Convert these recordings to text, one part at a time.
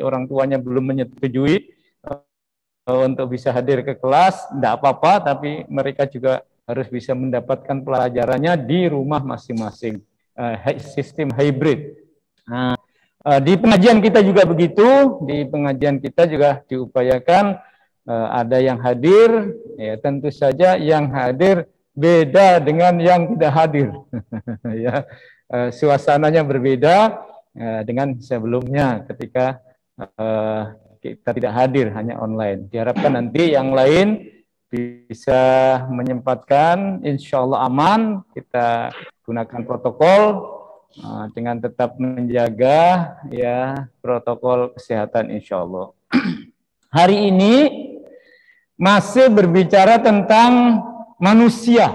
orang tuanya belum menyetujui untuk bisa hadir ke kelas, tidak apa-apa, tapi mereka juga harus bisa mendapatkan pelajarannya di rumah masing-masing, sistem hybrid. Nah, di pengajian kita juga begitu, di pengajian kita juga diupayakan ada yang hadir, ya tentu saja yang hadir beda dengan yang tidak hadir. Ya, suasananya berbeda dengan sebelumnya ketika kita tidak hadir, hanya online. Diharapkan nanti yang lain bisa menyempatkan, insya Allah aman, kita gunakan protokol dengan tetap menjaga ya protokol kesehatan insya Allah. Hari ini masih berbicara tentang manusia,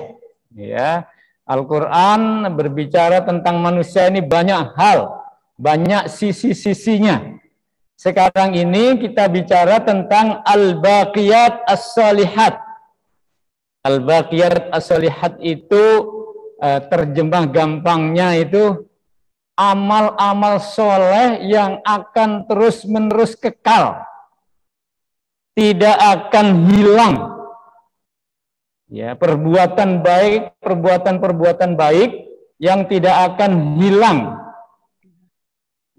ya. Al-Quran berbicara tentang manusia ini banyak hal, banyak sisi-sisinya. Sekarang ini kita bicara tentang al-baqiyat as-salihat. Al-baqiyat as-salihat itu terjemah gampangnya itu amal-amal soleh yang akan terus-menerus kekal, tidak akan hilang. Ya, perbuatan baik, perbuatan baik yang tidak akan hilang.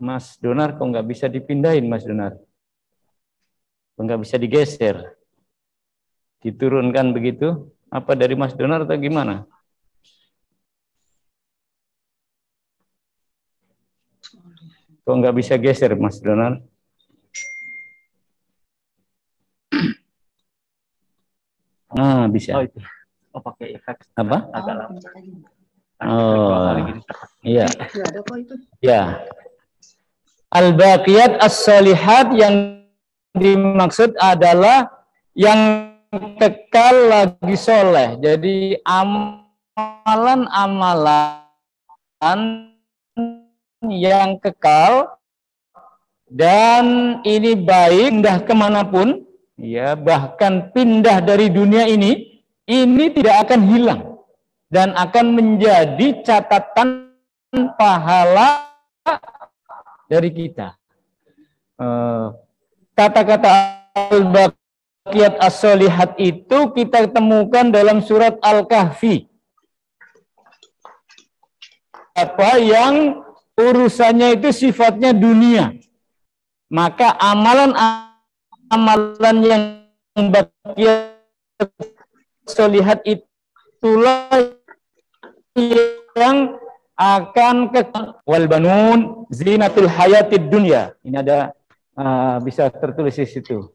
Mas Donar, kok nggak bisa dipindahin, Mas Donar? Kok nggak bisa digeser? Diturunkan begitu? Apa dari Mas Donar atau gimana? Kok nggak bisa geser, Mas Donar? Ah, bisa. Oh, itu. Oh, pakai efek. Apa? Agak lama. Oh, iya. Ya, ada kok itu. Ya. Al-baqiyat as-salihat yang dimaksud adalah yang kekal lagi soleh. Jadi amalan-amalan yang kekal dan ini baik pindah kemanapun, ya bahkan pindah dari dunia ini tidak akan hilang dan akan menjadi catatan pahala dari kita. Kata-kata al-baqiyat as-solihat itu kita temukan dalam surat Al-Kahfi. Apa yang urusannya itu sifatnya dunia. Maka amalan-amalan yang baqiyat as-solihat itulah yang akan wal banun zinatul hayatid dunya. Ini ada bisa tertulis di situ.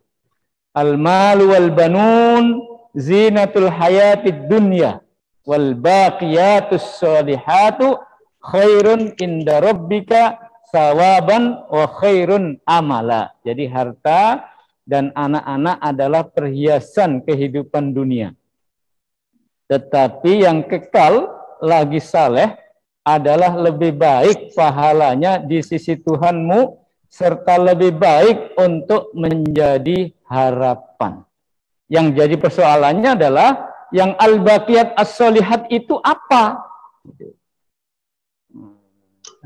Al malu wal banun zinatul hayatid dunya wal baqiyatus sholihatu khairun inda rabbika sawaban wa khairun amala. Jadi harta dan anak-anak adalah perhiasan kehidupan dunia. Tetapi yang kekal lagi saleh adalah lebih baik pahalanya di sisi Tuhanmu serta lebih baik untuk menjadi harapan. Yang jadi persoalannya adalah yang al-baqiyat as-solihat itu apa?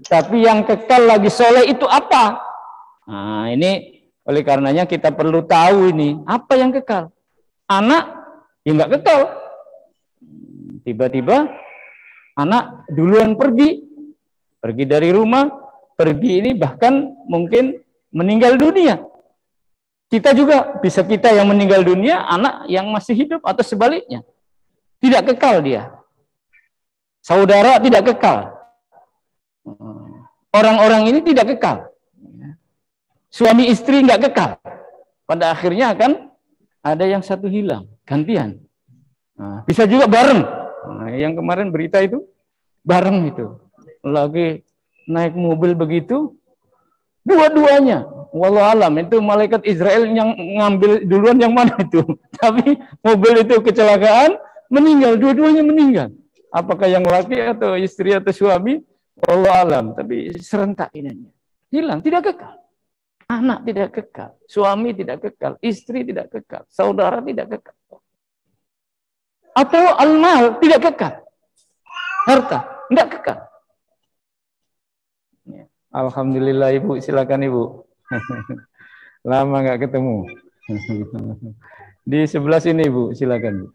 Tapi yang kekal lagi soleh itu apa? Nah, ini oleh karenanya kita perlu tahu ini apa yang kekal. Anak ya nggak kekal. Tiba-tiba anak duluan pergi dari rumah, pergi ini bahkan mungkin meninggal dunia. Kita juga bisa kita yang meninggal dunia, anak yang masih hidup atau sebaliknya. Tidak kekal dia. Saudara tidak kekal. Orang-orang ini tidak kekal. Suami istri nggak kekal. Pada akhirnya akan ada yang satu hilang, gantian. Nah, bisa juga bareng. Nah, yang kemarin berita itu bareng itu lagi naik mobil begitu, dua-duanya. Wallahu alam itu malaikat Israel yang ngambil duluan yang mana itu. Tapi mobil itu kecelakaan, meninggal, dua-duanya meninggal. Apakah yang laki atau istri atau suami? Wallahu alam. Tapi serentak ini hilang, tidak kekal. Anak tidak kekal, suami tidak kekal, istri tidak kekal, saudara tidak kekal. Atau al-mal tidak kekal. Harta tidak kekal. Alhamdulillah Ibu, silakan Ibu. Lama nggak ketemu. Di sebelah sini, Bu, silakan, Bu.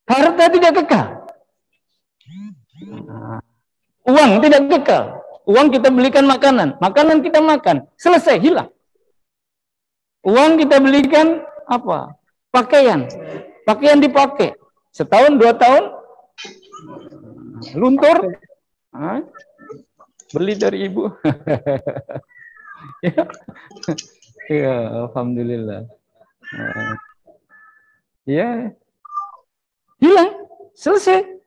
Harta tidak kekal. Uang tidak kekal. Uang kita belikan makanan, makanan kita makan, selesai, hilang. Uang kita belikan apa? Pakaian, pakaian dipakai. Setahun, 2 tahun, luntur. Beli dari ibu. Ya, alhamdulillah. Ya, hilang, selesai.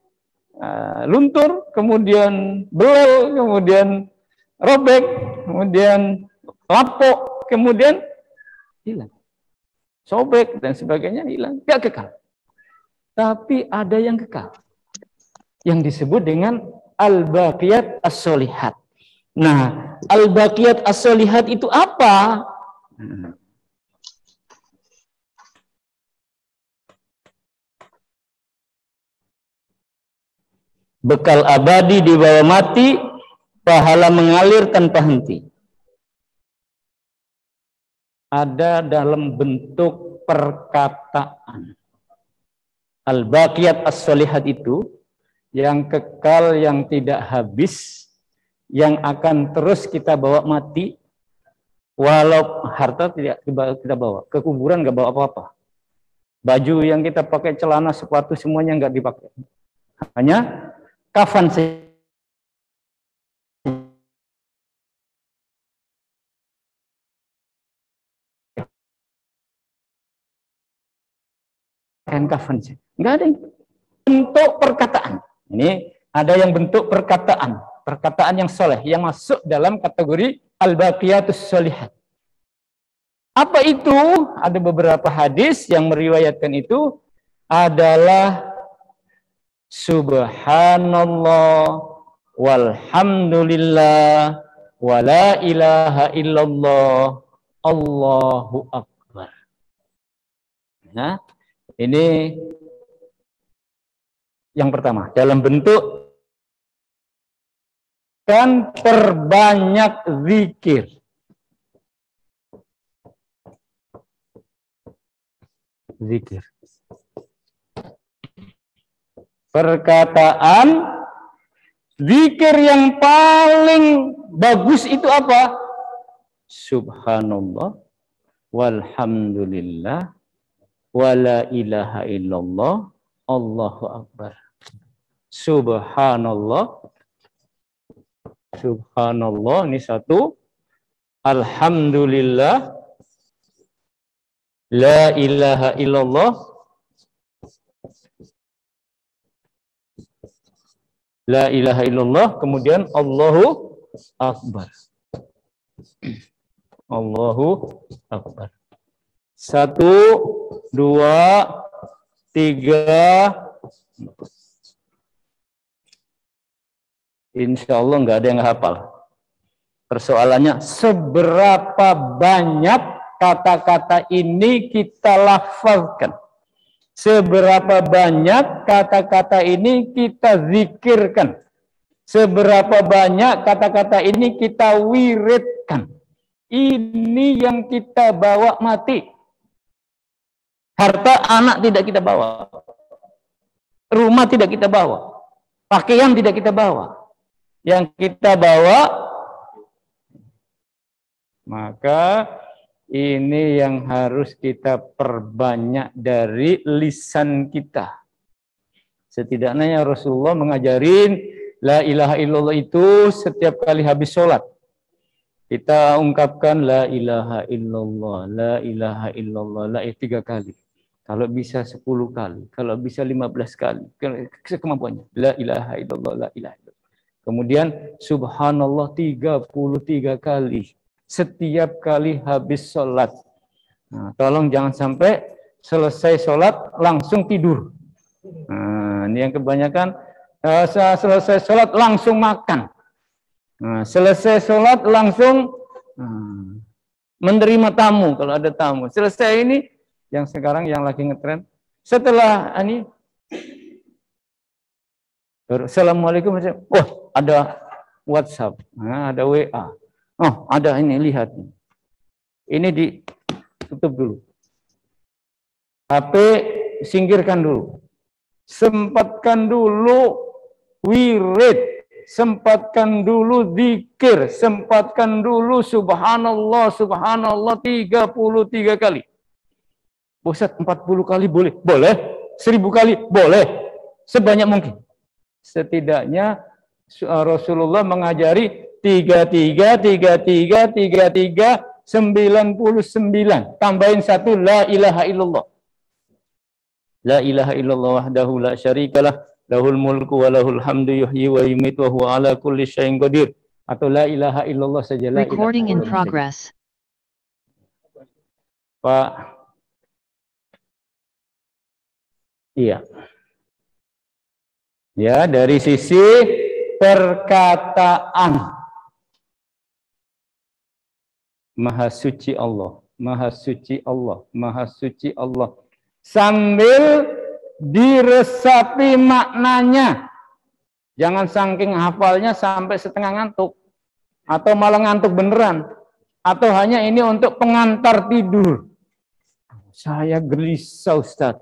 Luntur, kemudian belel, kemudian robek, kemudian lapuk, kemudian hilang. Sobek dan sebagainya hilang, tidak kekal. Tapi ada yang kekal, yang disebut dengan al-baqiyat as-solihat. Nah, al-baqiyat as-solihat itu apa? Bekal abadi di bawah mati, pahala mengalir tanpa henti. Ada dalam bentuk perkataan. Al-baqiyat as-solihat itu yang kekal, yang tidak habis, yang akan terus kita bawa mati, walau harta tidak kita bawa, ke kuburan nggak bawa apa-apa. Baju yang kita pakai, celana, sepatu, semuanya nggak dipakai. Hanya kafan saja. Kafan saja. Nggak ada yang bentuk perkataan. Ini ada yang bentuk perkataan. Perkataan yang soleh, yang masuk dalam kategori al-baqiyatus sholihat. Apa itu? Ada beberapa hadis yang meriwayatkan itu adalah subhanallah walhamdulillah wala ilaha illallah Allahu akbar. Nah, ini yang pertama, dalam bentuk kan perbanyak zikir. Zikir. Perkataan zikir yang paling bagus itu apa? Subhanallah walhamdulillah wala ilaha illallah Allahu akbar. Subhanallah, subhanallah, ini satu. Alhamdulillah, la ilaha illallah, la ilaha illallah, kemudian Allahu akbar. Allahu akbar. 1, 2, 3. Insya Allah nggak ada yang hafal. Persoalannya seberapa banyak kata-kata ini kita lafazkan. Seberapa banyak kata-kata ini kita zikirkan. Seberapa banyak kata-kata ini kita wiridkan. Ini yang kita bawa mati. Harta anak tidak kita bawa. Rumah tidak kita bawa. Pakaian tidak kita bawa. Yang kita bawa, maka ini yang harus kita perbanyak dari lisan kita. Setidaknya Rasulullah mengajarin la ilaha illallah itu setiap kali habis sholat. Kita ungkapkan la ilaha illallah, la ilaha illallah, la 3 kali. Kalau bisa 10 kali, kalau bisa 15 kali, sekemampuannya. La ilaha illallah, la ilaha illallah. Kemudian subhanallah 33 kali. Setiap kali habis sholat. Nah, tolong jangan sampai selesai sholat langsung tidur. Nah, ini yang kebanyakan selesai sholat langsung makan. Nah, selesai sholat langsung menerima tamu kalau ada tamu. Selesai ini yang sekarang yang lagi ngetren. Setelah ini Assalamualaikum. Oh, ada WhatsApp, ada WA. Oh, ada ini, lihat. Ini ditutup dulu. HP singkirkan dulu. Sempatkan dulu wirid, sempatkan dulu zikir, sempatkan dulu subhanallah, subhanallah 33 kali. Ustaz, 40 kali boleh? Boleh. 1000 kali? Boleh. Sebanyak mungkin. Setidaknya Rasulullah mengajari 33, 33, 33, 99. Tambahin satu, la ilaha illallah. La ilaha illallah wahdahu la syarikalah, lahul mulku wa lahul hamdu yuhyi wa yumiitu wa huwa ala kulli syai'in qadir. Atau la ilaha illallah saja. La Recording in ilaha progress. Pak. Iya. Ya, dari sisi perkataan. Maha suci Allah, Maha suci Allah, Maha suci Allah. Sambil diresapi maknanya. Jangan saking hafalnya sampai setengah ngantuk. Atau malah ngantuk beneran. Atau hanya ini untuk pengantar tidur. Saya gelisah Ustaz.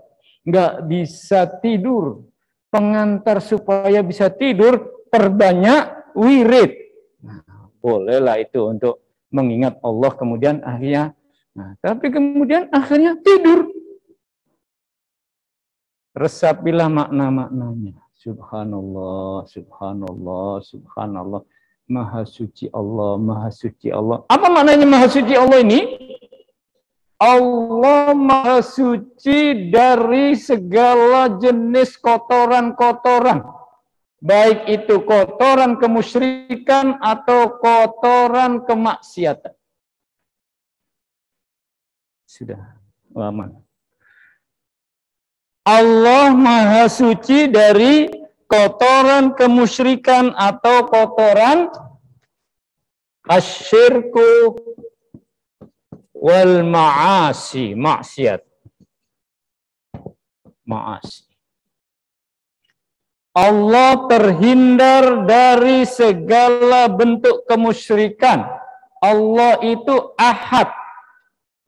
Nggak bisa tidur. Pengantar supaya bisa tidur, perbanyak wirid. Nah, bolehlah itu untuk mengingat Allah kemudian akhirnya. Nah, tapi kemudian akhirnya tidur. Resapilah makna-maknanya. Subhanallah, subhanallah, subhanallah. Maha suci Allah, Maha suci Allah. Apa maknanya Maha suci Allah ini? Allah Maha suci dari segala jenis kotoran-kotoran. Baik itu kotoran kemusyrikan atau kotoran kemaksiatan. Sudah lama. Allah Maha suci dari kotoran kemusyrikan atau kotoran asyirku wal ma'asi, maksiat. Ma'asi. Allah terhindar dari segala bentuk kemusyrikan. Allah itu ahad.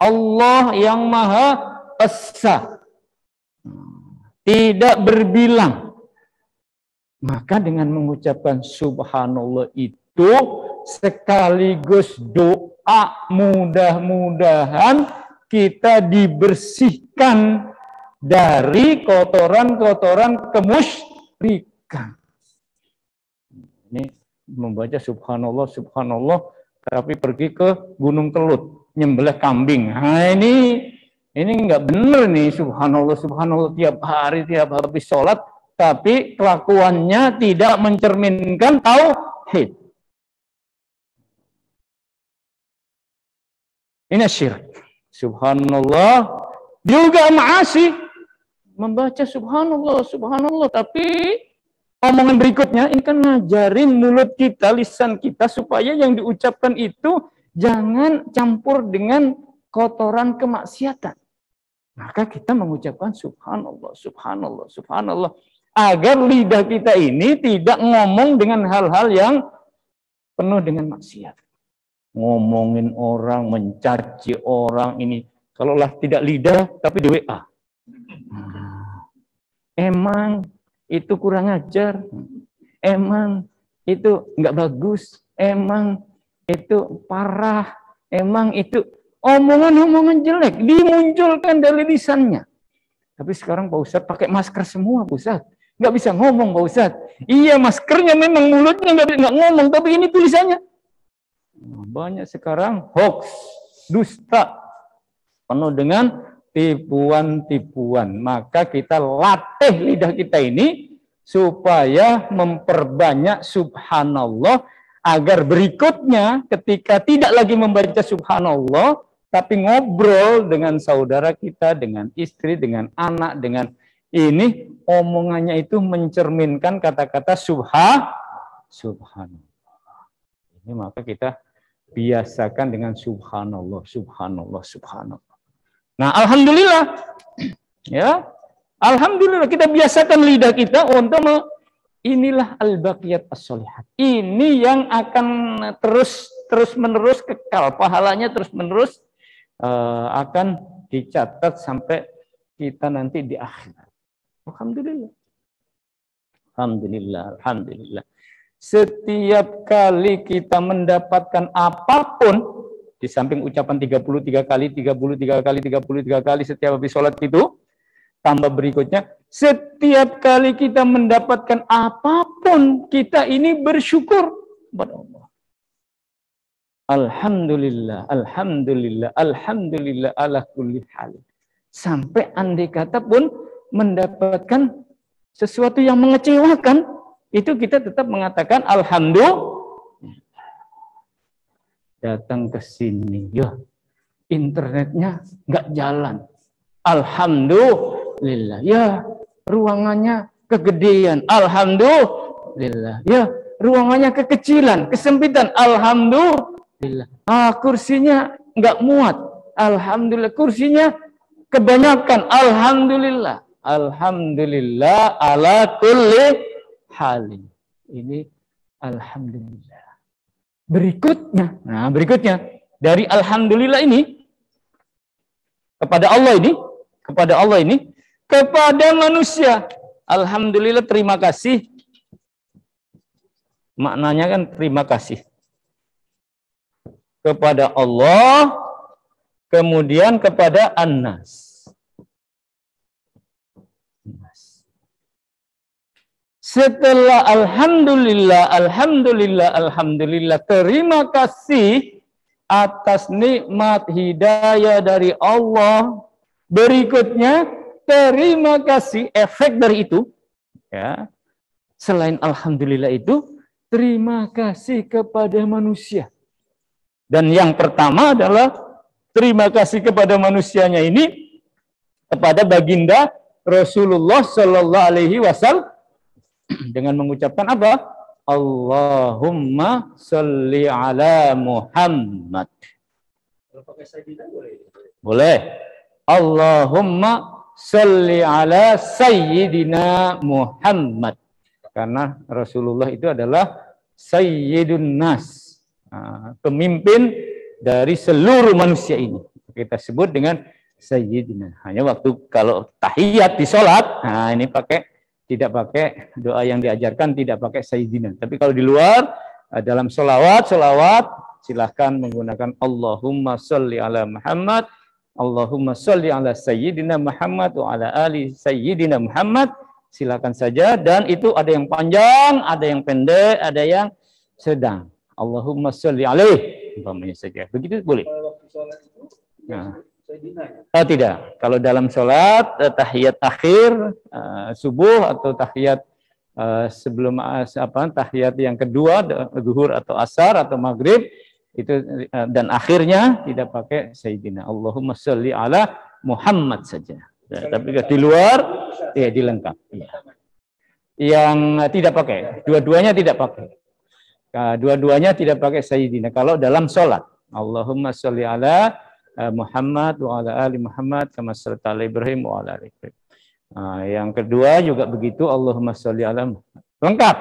Allah yang Maha Esa. Tidak berbilang. Maka dengan mengucapkan subhanallah itu sekaligus doa, mudah-mudahan kita dibersihkan dari kotoran-kotoran kemusyrikan. Ini membaca subhanallah, subhanallah, tapi pergi ke Gunung Kelut, nyembelih kambing. Nah, ini nggak bener nih, subhanallah, subhanallah tiap hari habis sholat, tapi kelakuannya tidak mencerminkan tauhid. Ini syirik. Subhanallah juga ma'asi. Membaca subhanallah, subhanallah, tapi omongan berikutnya ini kan ngajarin mulut kita, lisan kita supaya yang diucapkan itu jangan campur dengan kotoran kemaksiatan. Maka kita mengucapkan subhanallah, subhanallah, subhanallah. Agar lidah kita ini tidak ngomong dengan hal-hal yang penuh dengan maksiat. Ngomongin orang, mencaci orang ini. Kalaulah tidak lidah, tapi di WA. Emang itu kurang ajar. Emang itu nggak bagus. Emang itu parah. Emang itu omongan-omongan jelek dimunculkan dari lisannya. Tapi sekarang Pak Ustadz pakai masker semua, Pak Ustadz. Nggak bisa ngomong, Pak Ustadz. Iya, maskernya memang mulutnya nggak ngomong, tapi ini tulisannya. Banyak sekarang hoax, dusta, penuh dengan tipuan-tipuan. Maka kita latih lidah kita ini supaya memperbanyak subhanallah, agar berikutnya ketika tidak lagi membaca subhanallah, tapi ngobrol dengan saudara kita, dengan istri, dengan anak, dengan ini, omongannya itu mencerminkan kata-kata subhanallah. Ini maka kita biasakan dengan subhanallah, subhanallah, subhanallah. Nah, alhamdulillah. Ya. Alhamdulillah kita biasakan lidah kita untuk inilah al-baqiyat as-sholihat. Ini yang akan terus menerus kekal, pahalanya terus menerus akan dicatat sampai kita nanti di akhirat. Alhamdulillah. Alhamdulillah, alhamdulillah. Setiap kali kita mendapatkan apapun, di samping ucapan 33 kali, 33 kali, 33 kali setiap habis sholat itu, tambah berikutnya, setiap kali kita mendapatkan apapun, kita ini bersyukur kepada Allah. Alhamdulillah, alhamdulillah, alhamdulillah ala kulli hal. Sampai andai kata pun mendapatkan sesuatu yang mengecewakan, itu kita tetap mengatakan alhamdulillah. Datang ke sini, ya internetnya nggak jalan. Alhamdulillah, ya ruangannya kegedean. Alhamdulillah, ya ruangannya kekecilan, kesempitan. Alhamdulillah, kursinya nggak muat. Alhamdulillah, kursinya kebanyakan. Alhamdulillah, alhamdulillah ala kulli halin. Ini alhamdulillah. Berikutnya dari alhamdulillah ini kepada Allah ini kepada manusia. Alhamdulillah, terima kasih. Maknanya kan terima kasih kepada Allah, kemudian kepada An-Nas. Setelah alhamdulillah, alhamdulillah, alhamdulillah, terima kasih atas nikmat hidayah dari Allah. Berikutnya, terima kasih efek dari itu. Ya, selain alhamdulillah itu, terima kasih kepada manusia. Dan yang pertama adalah terima kasih kepada manusianya ini kepada baginda Rasulullah Shallallahu Alaihi Wasallam. Dengan mengucapkan apa? Allahumma sholli ala Muhammad. Boleh. Allahumma sholli ala Sayyidina Muhammad. Karena Rasulullah itu adalah Sayyidun Nas. Pemimpin dari seluruh manusia ini. Kita sebut dengan Sayyidina. Hanya waktu kalau tahiyat di sholat, nah ini tidak pakai doa yang diajarkan, tidak pakai Sayyidina. Tapi kalau di luar, dalam sholawat, silahkan menggunakan Allahumma sholli ala Muhammad, Allahumma sholli ala Sayyidina Muhammad, wa ala ali Sayyidina Muhammad. Silakan saja, dan itu ada yang panjang, ada yang pendek, ada yang sedang. Allahumma sholli alaihi, umpamanya saja. Begitu boleh. Nah. Tidak. Kalau dalam sholat, tahiyat akhir, subuh atau tahiyat sebelum tahiyat yang kedua, zuhur atau asar atau maghrib, itu dan akhirnya tidak pakai Sayyidina. Allahumma sholli ala Muhammad saja. Ya, tapi di luar, ya dilengkap. Ya. Yang tidak pakai, dua-duanya tidak pakai. Dua-duanya tidak pakai Sayyidina. Kalau dalam sholat, Allahumma sholli ala Muhammad wa ala ali Muhammad kama sholli ala Ibrahim wa ala ali Ibrahim. Yang kedua juga begitu, Allahumma sholli ala Muhammad. Lengkap.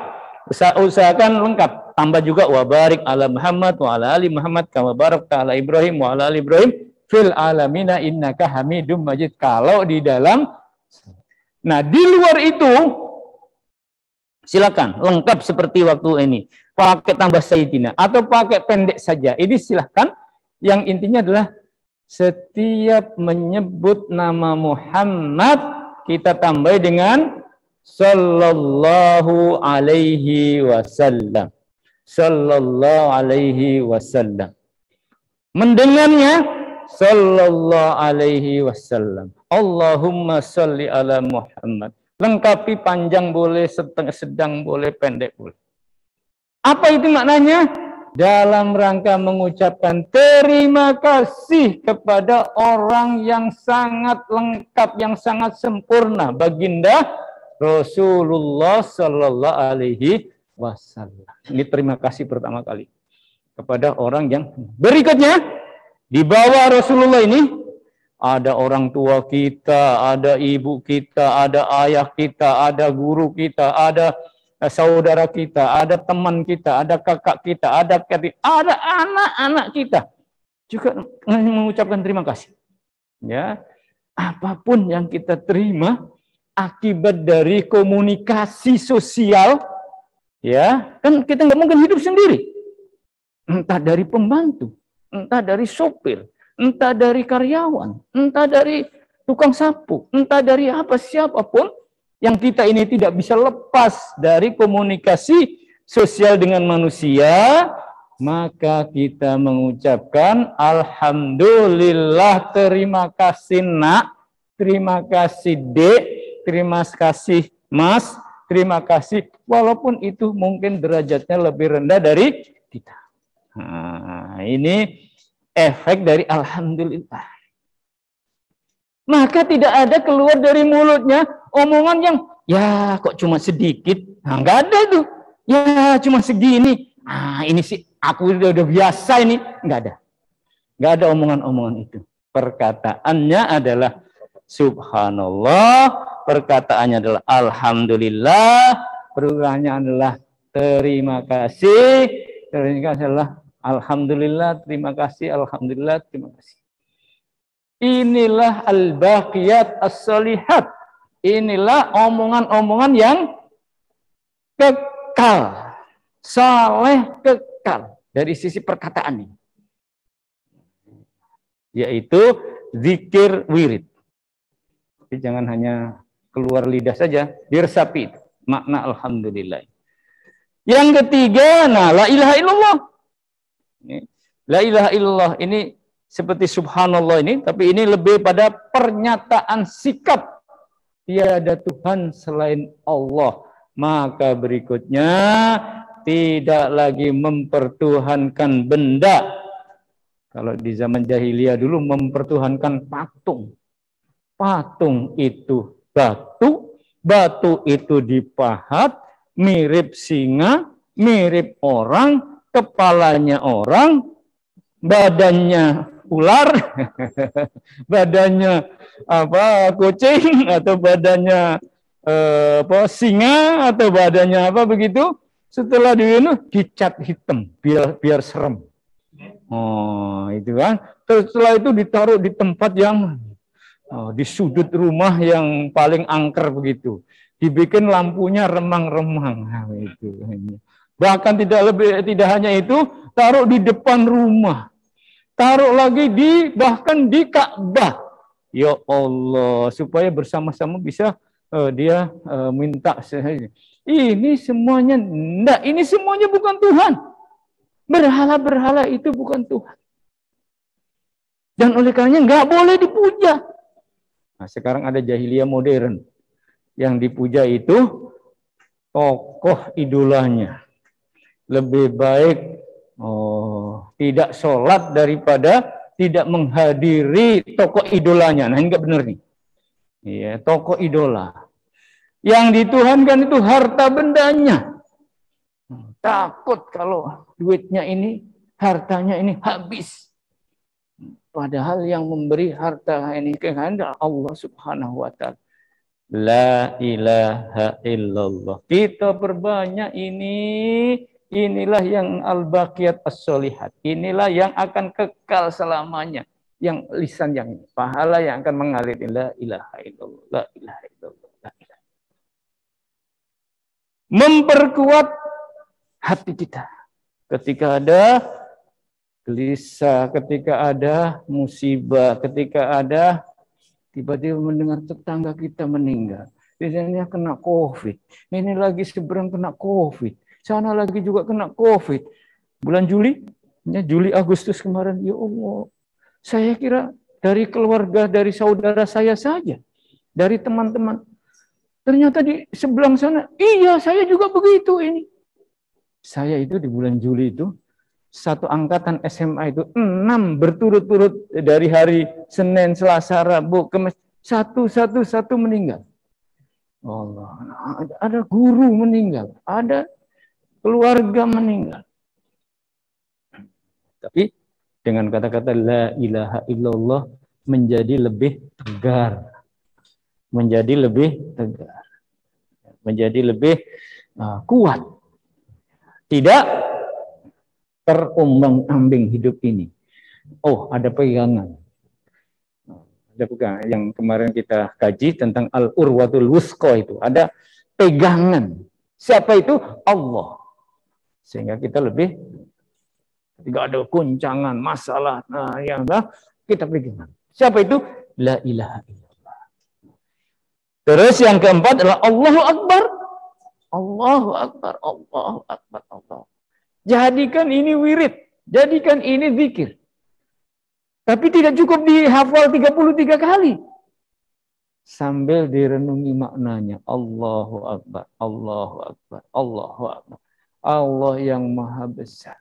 Usahakan lengkap. Tambah juga wa barik ala Muhammad wa ala ali Muhammad kama barakta ala Ibrahim wa ala ali Ibrahim fil alamina innaka Hamidum Majid. Kalau di dalam, nah di luar itu silakan lengkap seperti waktu ini. Pakai tambah Sayyidina atau pakai pendek saja. Ini silakan. Yang intinya adalah setiap menyebut nama Muhammad kita tambah dengan sallallahu alaihi wasallam. Sallallahu alaihi wasallam. Mendengarnya sallallahu alaihi wasallam. Allahumma sholli ala Muhammad. Lengkapi, panjang boleh, sedang boleh, pendek boleh. Apa itu maknanya? Dalam rangka mengucapkan terima kasih kepada orang yang sangat lengkap, yang sangat sempurna, baginda Rasulullah Sallallahu Alaihi Wasallam. Ini terima kasih pertama kali kepada orang yang berikutnya. Di bawah Rasulullah ini ada orang tua kita, ada ibu kita, ada ayah kita, ada guru kita, ada saudara kita, ada teman kita, ada kakak kita, ada anak-anak kita. juga mengucapkan terima kasih. Ya, apapun yang kita terima akibat dari komunikasi sosial, ya kan kita nggak mungkin hidup sendiri. Entah dari pembantu, entah dari sopir, entah dari karyawan, entah dari tukang sapu, entah dari apa siapapun, yang kita ini tidak bisa lepas dari komunikasi sosial dengan manusia, maka kita mengucapkan alhamdulillah, terima kasih nak, terima kasih dek, terima kasih mas, terima kasih, walaupun itu mungkin derajatnya lebih rendah dari kita. Nah, ini efek dari alhamdulillah. Maka tidak ada keluar dari mulutnya omongan yang ya kok cuma sedikit. Nah, nggak ada itu. Ya cuma segini. Ah, ini sih aku udah biasa ini. Nggak ada. Nggak ada omongan-omongan itu. Perkataannya adalah subhanallah. Perkataannya adalah alhamdulillah. Perkataannya adalah terima kasih. Terima kasih adalah alhamdulillah, terima kasih, alhamdulillah, terima kasih. Inilah al-baqiyat as-salihat. Inilah omongan-omongan yang kekal. Saleh kekal dari sisi perkataan ini. Yaitu zikir wirid. Jadi jangan hanya keluar lidah saja, diresapi itu. Makna alhamdulillah. Yang ketiga, nah la ilaha illallah. La ilaha illallah ini seperti subhanallah ini, tapi ini lebih pada pernyataan sikap tiada Tuhan selain Allah. Maka berikutnya tidak lagi mempertuhankan benda. Kalau di zaman jahiliyah dulu mempertuhankan patung. Patung itu batu, batu itu dipahat, mirip singa, mirip orang, kepalanya orang, badannya ular, badannya apa kucing, atau badannya singa, atau badannya apa begitu. Setelah dicat hitam biar serem. Oh, itu kan. Terus setelah itu ditaruh di tempat yang di sudut rumah yang paling angker begitu. Dibikin lampunya remang-remang. Nah, itu. Bahkan tidak hanya itu, taruh di depan rumah. Taruh lagi bahkan di Ka'bah. Ya Allah, supaya bersama-sama bisa dia minta. Ini semuanya enggak, ini semuanya bukan Tuhan. Berhala-berhala itu bukan Tuhan. Dan oleh karenanya enggak boleh dipuja. Nah, sekarang ada jahiliyah modern. Yang dipuja itu tokoh idolanya. Lebih baik tidak sholat daripada tidak menghadiri tokoh idolanya. Nah, ini enggak benar nih. Iya, tokoh idola. Yang dituhankan itu harta bendanya. Takut kalau duitnya ini, hartanya ini habis. Padahal yang memberi harta ini kehendak Allah Subhanahu wa Ta'ala. La ilaha illallah. Kita perbanyak ini. Inilah yang al-baqiyat as-solihat. Inilah yang akan kekal selamanya. Yang lisan yang ini. Pahala yang akan mengalir. La ilaha illallah. La ilaha illallah. La ilaha. Memperkuat hati kita. Ketika ada gelisah, ketika ada musibah, ketika ada tiba-tiba mendengar tetangga kita meninggal. Biasanya kena COVID. Ini lagi seberang kena COVID. Sana lagi juga kena COVID. Bulan Juli, Juli Agustus kemarin, ya Allah. Saya kira dari keluarga, dari saudara saya saja. Dari teman-teman. Ternyata di sebelah sana, iya saya juga begitu ini. Saya itu di bulan Juli itu, satu angkatan SMA itu 6 berturut-turut dari hari Senin, Selasa, Rabu, Kamis, satu meninggal. Allah, ada guru meninggal, ada keluarga meninggal. Tapi dengan kata-kata la ilaha illallah menjadi lebih tegar, menjadi lebih tegar, menjadi lebih kuat. Tidak terumbang-ambing hidup ini. Oh, ada pegangan. Ada pegangan. Yang kemarin kita kaji tentang al-urwatul wusqa itu. Ada pegangan. Siapa itu? Allah. Sehingga kita lebih tidak ada guncangan, masalah. Nah, yang kita pegangan. Siapa itu? La ilaha illallah. Terus yang keempat adalah Allahu Akbar. Allahu Akbar, Allahu Akbar, Allah. Jadikan ini wirid, jadikan ini zikir. Tapi tidak cukup dihafal 33 kali. Sambil direnungi maknanya. Allahu Akbar, Allahu Akbar, Allahu Akbar. Allah yang maha besar.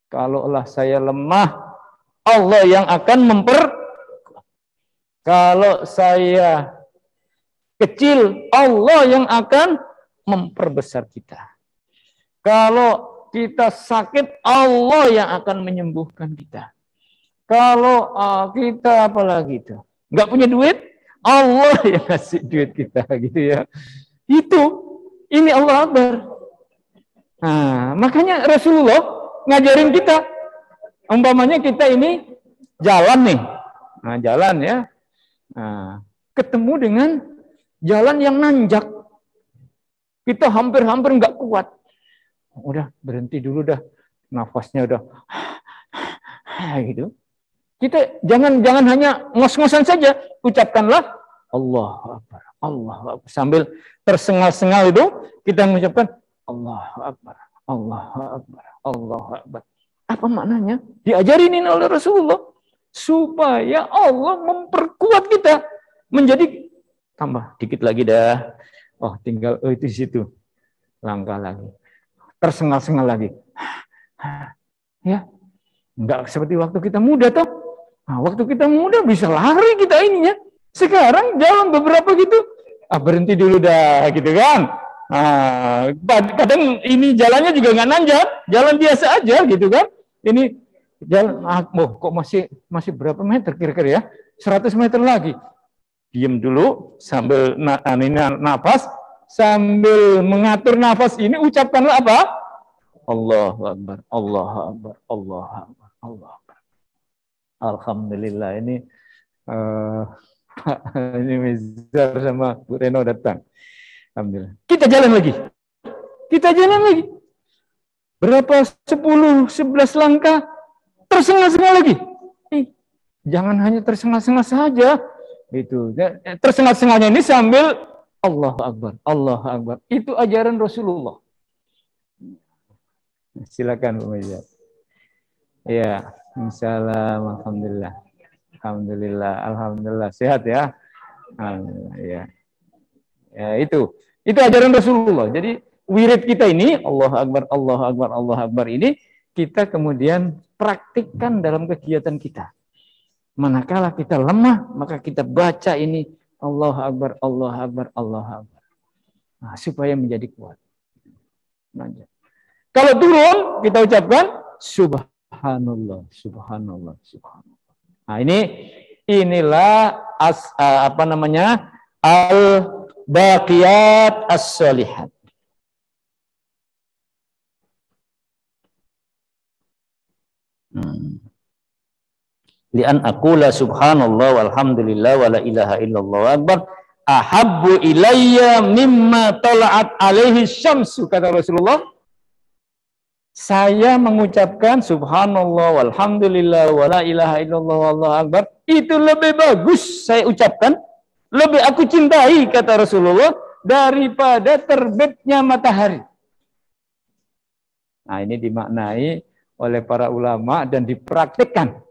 Kalaulah saya lemah, Allah yang akan memperkuat. Kalau saya kecil, Allah yang akan memperbesar kita. Kalau kita sakit, Allah yang akan menyembuhkan kita. Kalau kita apalagi itu nggak punya duit, Allah yang kasih duit kita, gitu ya. Ini Allah Akbar. Nah, makanya Rasulullah ngajarin kita. Umpamanya kita ini jalan nih, nah jalan ya, nah, ketemu dengan jalan yang nanjak. Kita hampir-hampir nggak kuat. Udah berhenti dulu dah, nafasnya udah gitu. Kita jangan hanya ngos-ngosan saja, ucapkanlah Allahu Akbar, Allahu Akbar. Sambil tersengal-sengal itu kita mengucapkan Allahu Akbar, Allahu Akbar, Allahu Akbar. Apa maknanya? Diajarin ini oleh Rasulullah supaya Allah memperkuat kita menjadi tambah dikit lagi dah. Oh, tinggal itu di situ. Langkah lagi. Tersengal-sengal lagi. Ya. Enggak seperti waktu kita muda toh. Nah, waktu kita muda bisa lari kita ininya. Sekarang jalan beberapa gitu. Berhenti dulu dah gitu kan. Nah, kadang ini jalannya juga nggak nanjak, jalan biasa aja gitu kan. Ini jalan kok masih berapa meter kira-kira ya? 100 meter lagi. Diam dulu sambil nafas, sambil mengatur nafas ini ucapkanlah apa? Allahu Akbar, Allahu Akbar, Allahu Akbar, Allahu Akbar. Alhamdulillah ini Mizar sama Bu Reno datang. Alhamdulillah. Kita jalan lagi. Berapa 10, 11 langkah tersengal-sengal lagi. Jangan hanya tersengal-sengal saja. Itu tersengal-sengalnya ini sambil Allahu Akbar, Allahu Akbar. Itu ajaran Rasulullah. Silakan Bu Mizar. Ya, insyaallah, alhamdulillah. Alhamdulillah sehat ya. Alhamdulillah, ya. Ya, itu ajaran Rasulullah. Jadi wirid kita ini Allahu Akbar, Allahu Akbar, Allahu Akbar ini kita kemudian praktikkan dalam kegiatan kita. Manakala kita lemah, maka kita baca ini Allahu Akbar, Allahu Akbar, Allahu Akbar. Nah, supaya menjadi kuat. Kalau turun, kita ucapkan Subhanallah, Subhanallah, Subhanallah. Nah, inilah al-baqiyat as-salihat. Li'an aqula subhanallah walhamdulillah wa la ilaha illallah akbar ahabbu ilayya mimma tala'at alaihi syamsu, kata Rasulullah. Saya mengucapkan subhanallah walhamdulillah wa la ilaha illallah wallahu akbar, itu lebih bagus saya ucapkan, lebih aku cintai, kata Rasulullah, daripada terbitnya matahari. Nah, ini dimaknai oleh para ulama dan dipraktikkan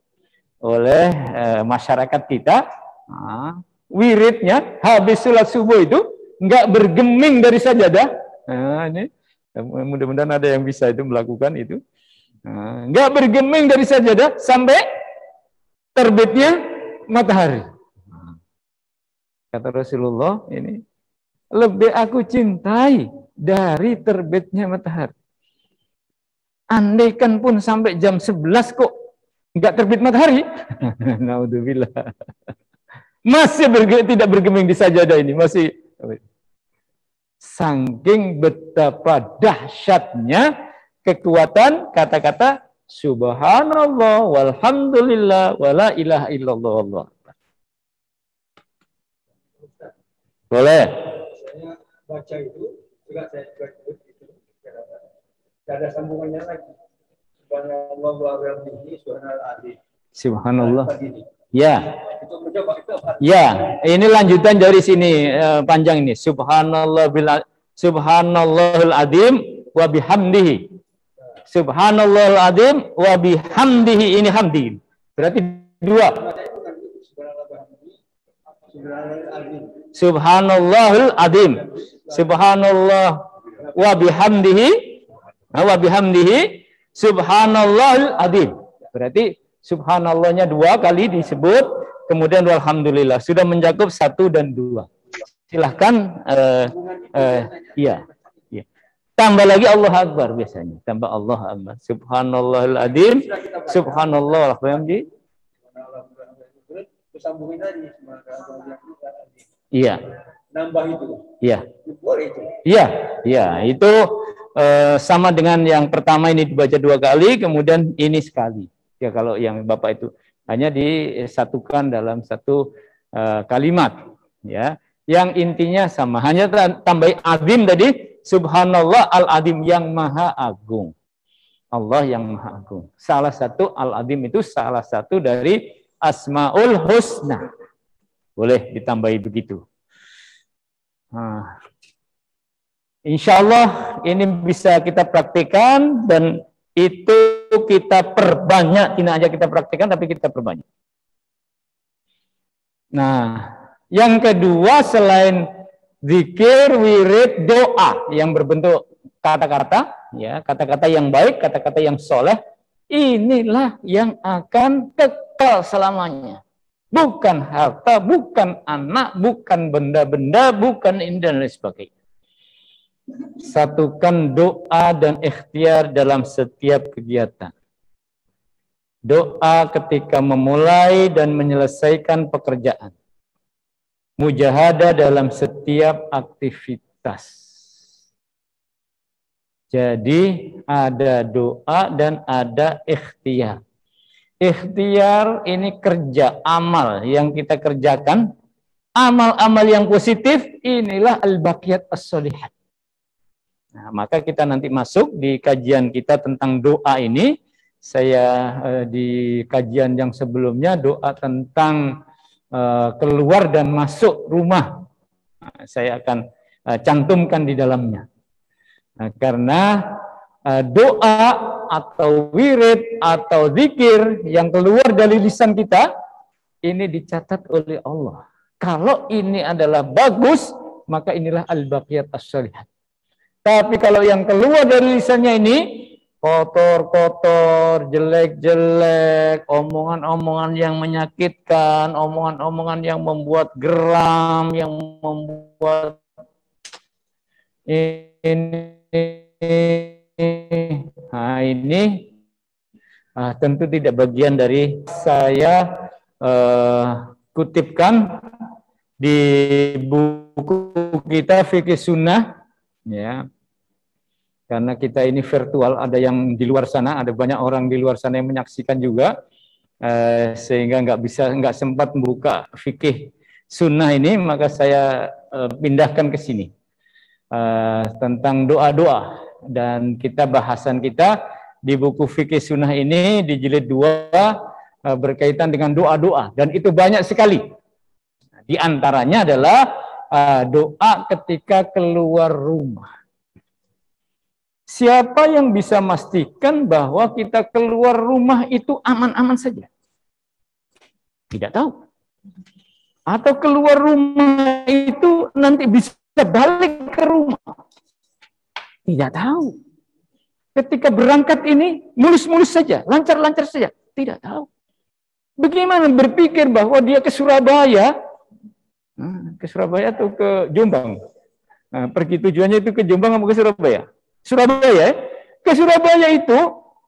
oleh masyarakat kita. Nah, wiridnya habis sholat subuh itu nggak bergeming dari sajadah. Nah, ini mudah-mudahan ada yang bisa itu melakukan itu. Nah, nggak bergeming dari sajadah sampai terbitnya matahari. Nah, kata Rasulullah, ini lebih aku cintai dari terbitnya matahari. Andaikan pun sampai jam 11 kok nggak terbit matahari, naudzubillah, masih tidak bergeming di sajadah ini, masih. Saking betapa dahsyatnya kekuatan kata-kata Subhanallah walhamdulillah wala ilaha illallah Allah. Boleh. Saya baca itu juga saya ikut itu. Tidak ada sambungannya lagi. Subhanallah wa bihamdihi subhanal azim. Subhanallah. Ya. Itu mencoba itu apa? Ya, ini lanjutan dari sini panjang ini. Subhanallahul azim wa bihamdihi. Subhanallahul azim wa bihamdihi, ini hamdi. Berarti dua. Subhanallahul azim. Subhanallah wa bihamdihi subhanallahul azim. Berarti subhanallahnya dua kali disebut, kemudian walhamdulillah. Sudah mencakup 1 dan 2. Silahkan iya. Tambah lagi Allah Akbar biasanya. Tambah Allah Akbar. Subhanallahul azim. Subhanallah walhamdulillah. Sambungin lagi. Iya. Nambah itu. Iya. Boleh itu. Iya, iya. Itu sama dengan yang pertama ini dibaca 2 kali, kemudian ini sekali. Ya kalau yang Bapak itu hanya disatukan dalam satu kalimat. Ya. Yang intinya sama. Hanya tambah azim tadi. Subhanallah al-azim, yang maha agung. Allah yang maha agung. Salah satu al-azim itu salah satu dari Asmaul Husna. Boleh ditambahi begitu. Nah, insya Allah ini bisa kita praktikkan, dan itu kita perbanyak. Tidak aja kita praktikkan, tapi kita perbanyak. Nah, yang kedua selain zikir, wirid, doa yang berbentuk kata-kata, ya, kata-kata yang baik, kata-kata yang soleh, inilah yang akan kekal selamanya. Bukan harta, bukan anak, bukan benda-benda, bukan ini dan lain sebagainya. Satukan doa dan ikhtiar dalam setiap kegiatan. Doa ketika memulai dan menyelesaikan pekerjaan. Mujahadah dalam setiap aktivitas. Jadi ada doa dan ada ikhtiar. Ikhtiar ini kerja, amal yang kita kerjakan. Amal-amal yang positif, inilah al-baqiyat as-sholihat. Nah, maka kita nanti masuk di kajian kita tentang doa ini. Saya di kajian yang sebelumnya doa tentang keluar dan masuk rumah. Nah, saya akan cantumkan di dalamnya. Nah, karena doa atau wirid atau zikir yang keluar dari lisan kita ini dicatat oleh Allah. Kalau ini adalah bagus, maka inilah al-baqiyat as-sholihat. Tapi kalau yang keluar dari lisannya ini kotor-kotor, jelek-jelek, omongan-omongan yang menyakitkan, omongan-omongan yang membuat geram, yang membuat ini tentu tidak bagian dari saya kutipkan di buku kita Fikih Sunnah, ya. Karena kita ini virtual, ada yang di luar sana, ada banyak orang di luar sana yang menyaksikan juga, sehingga nggak sempat membuka fikih sunnah ini, maka saya pindahkan ke sini tentang doa-doa, dan kita bahasan kita di buku fikih sunnah ini di jilid 2 berkaitan dengan doa-doa, dan itu banyak sekali. Di antaranya adalah doa ketika keluar rumah. Siapa yang bisa memastikan bahwa kita keluar rumah itu aman-aman saja? Tidak tahu. Atau keluar rumah itu nanti bisa balik ke rumah? Tidak tahu. Ketika berangkat ini mulus-mulus saja, lancar-lancar saja? Tidak tahu. Bagaimana berpikir bahwa dia ke Surabaya? Ke Surabaya atau ke Jombang? Nah, pergi tujuannya itu ke Jombang atau ke Surabaya? Surabaya, ke Surabaya itu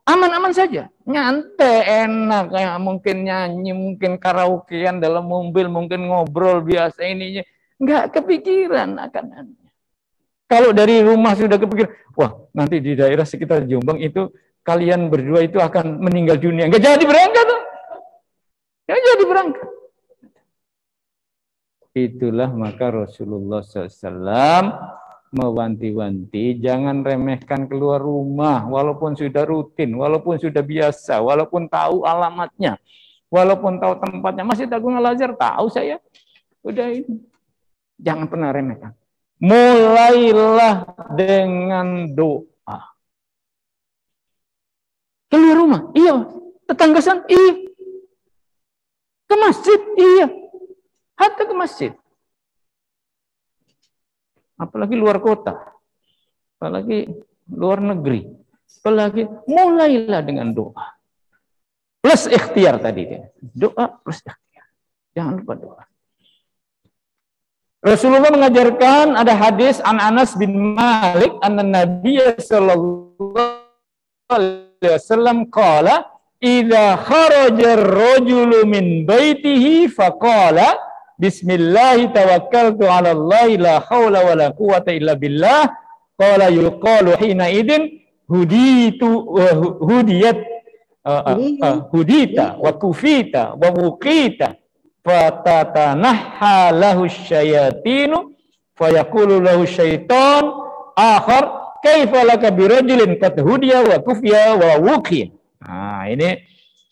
aman-aman saja, nyantai, enak, kayak mungkin nyanyi, mungkin karaokean dalam mobil, mungkin ngobrol biasa ininya, nggak kepikiran akan. Kalau dari rumah sudah kepikiran, wah nanti di daerah sekitar Jombang itu kalian berdua itu akan meninggal dunia. Nggak jadi berangkat tuh. Nggak jadi berangkat. Itulah maka Rasulullah SAW mewanti-wanti, jangan remehkan keluar rumah, walaupun sudah rutin, walaupun sudah biasa, walaupun tahu alamatnya, walaupun tahu tempatnya. Masjid Agung Al-Azhar tahu saya. Udah ini. Jangan pernah remehkan. Mulailah dengan doa. Keluar rumah, iya. Tetanggasan, iya. Ke masjid, iya. Hatta ke masjid. Apalagi luar kota, apalagi luar negeri, apalagi mulailah dengan doa. Plus ikhtiar tadi dia. Doa plus ikhtiar. Jangan lupa doa. Rasulullah mengajarkan, ada hadis an Anas bin Malik anna Nabi sallallahu alaihi wasallam qala idza kharaja ar-rajulu min baitihi faqala bismillahi tawakkaltu 'ala Allah la haula wala quwwata illa billah qala yuqalu hina idin huditu wa hudiyat hudita wa kufita wa wuqita fatatanahha lahu syayatinu fayaqulu lahu syaitan akhar kaifa laka birajulin qad hudiya wa kufiya wa wuqiya. Nah, ini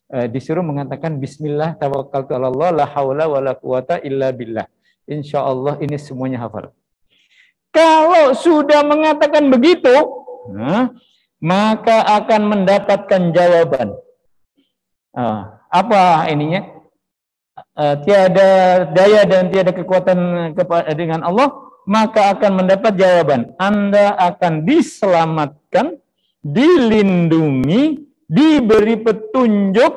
disuruh mengatakan bismillah tawakkaltu 'ala Allah la haula wala quwata illa billah. Insyaallah ini semuanya hafal. Kalau sudah mengatakan begitu, maka akan mendapatkan jawaban. Apa ininya? Tiada daya dan tiada kekuatan dengan Allah, maka akan mendapat jawaban. Anda akan diselamatkan, dilindungi, diberi petunjuk.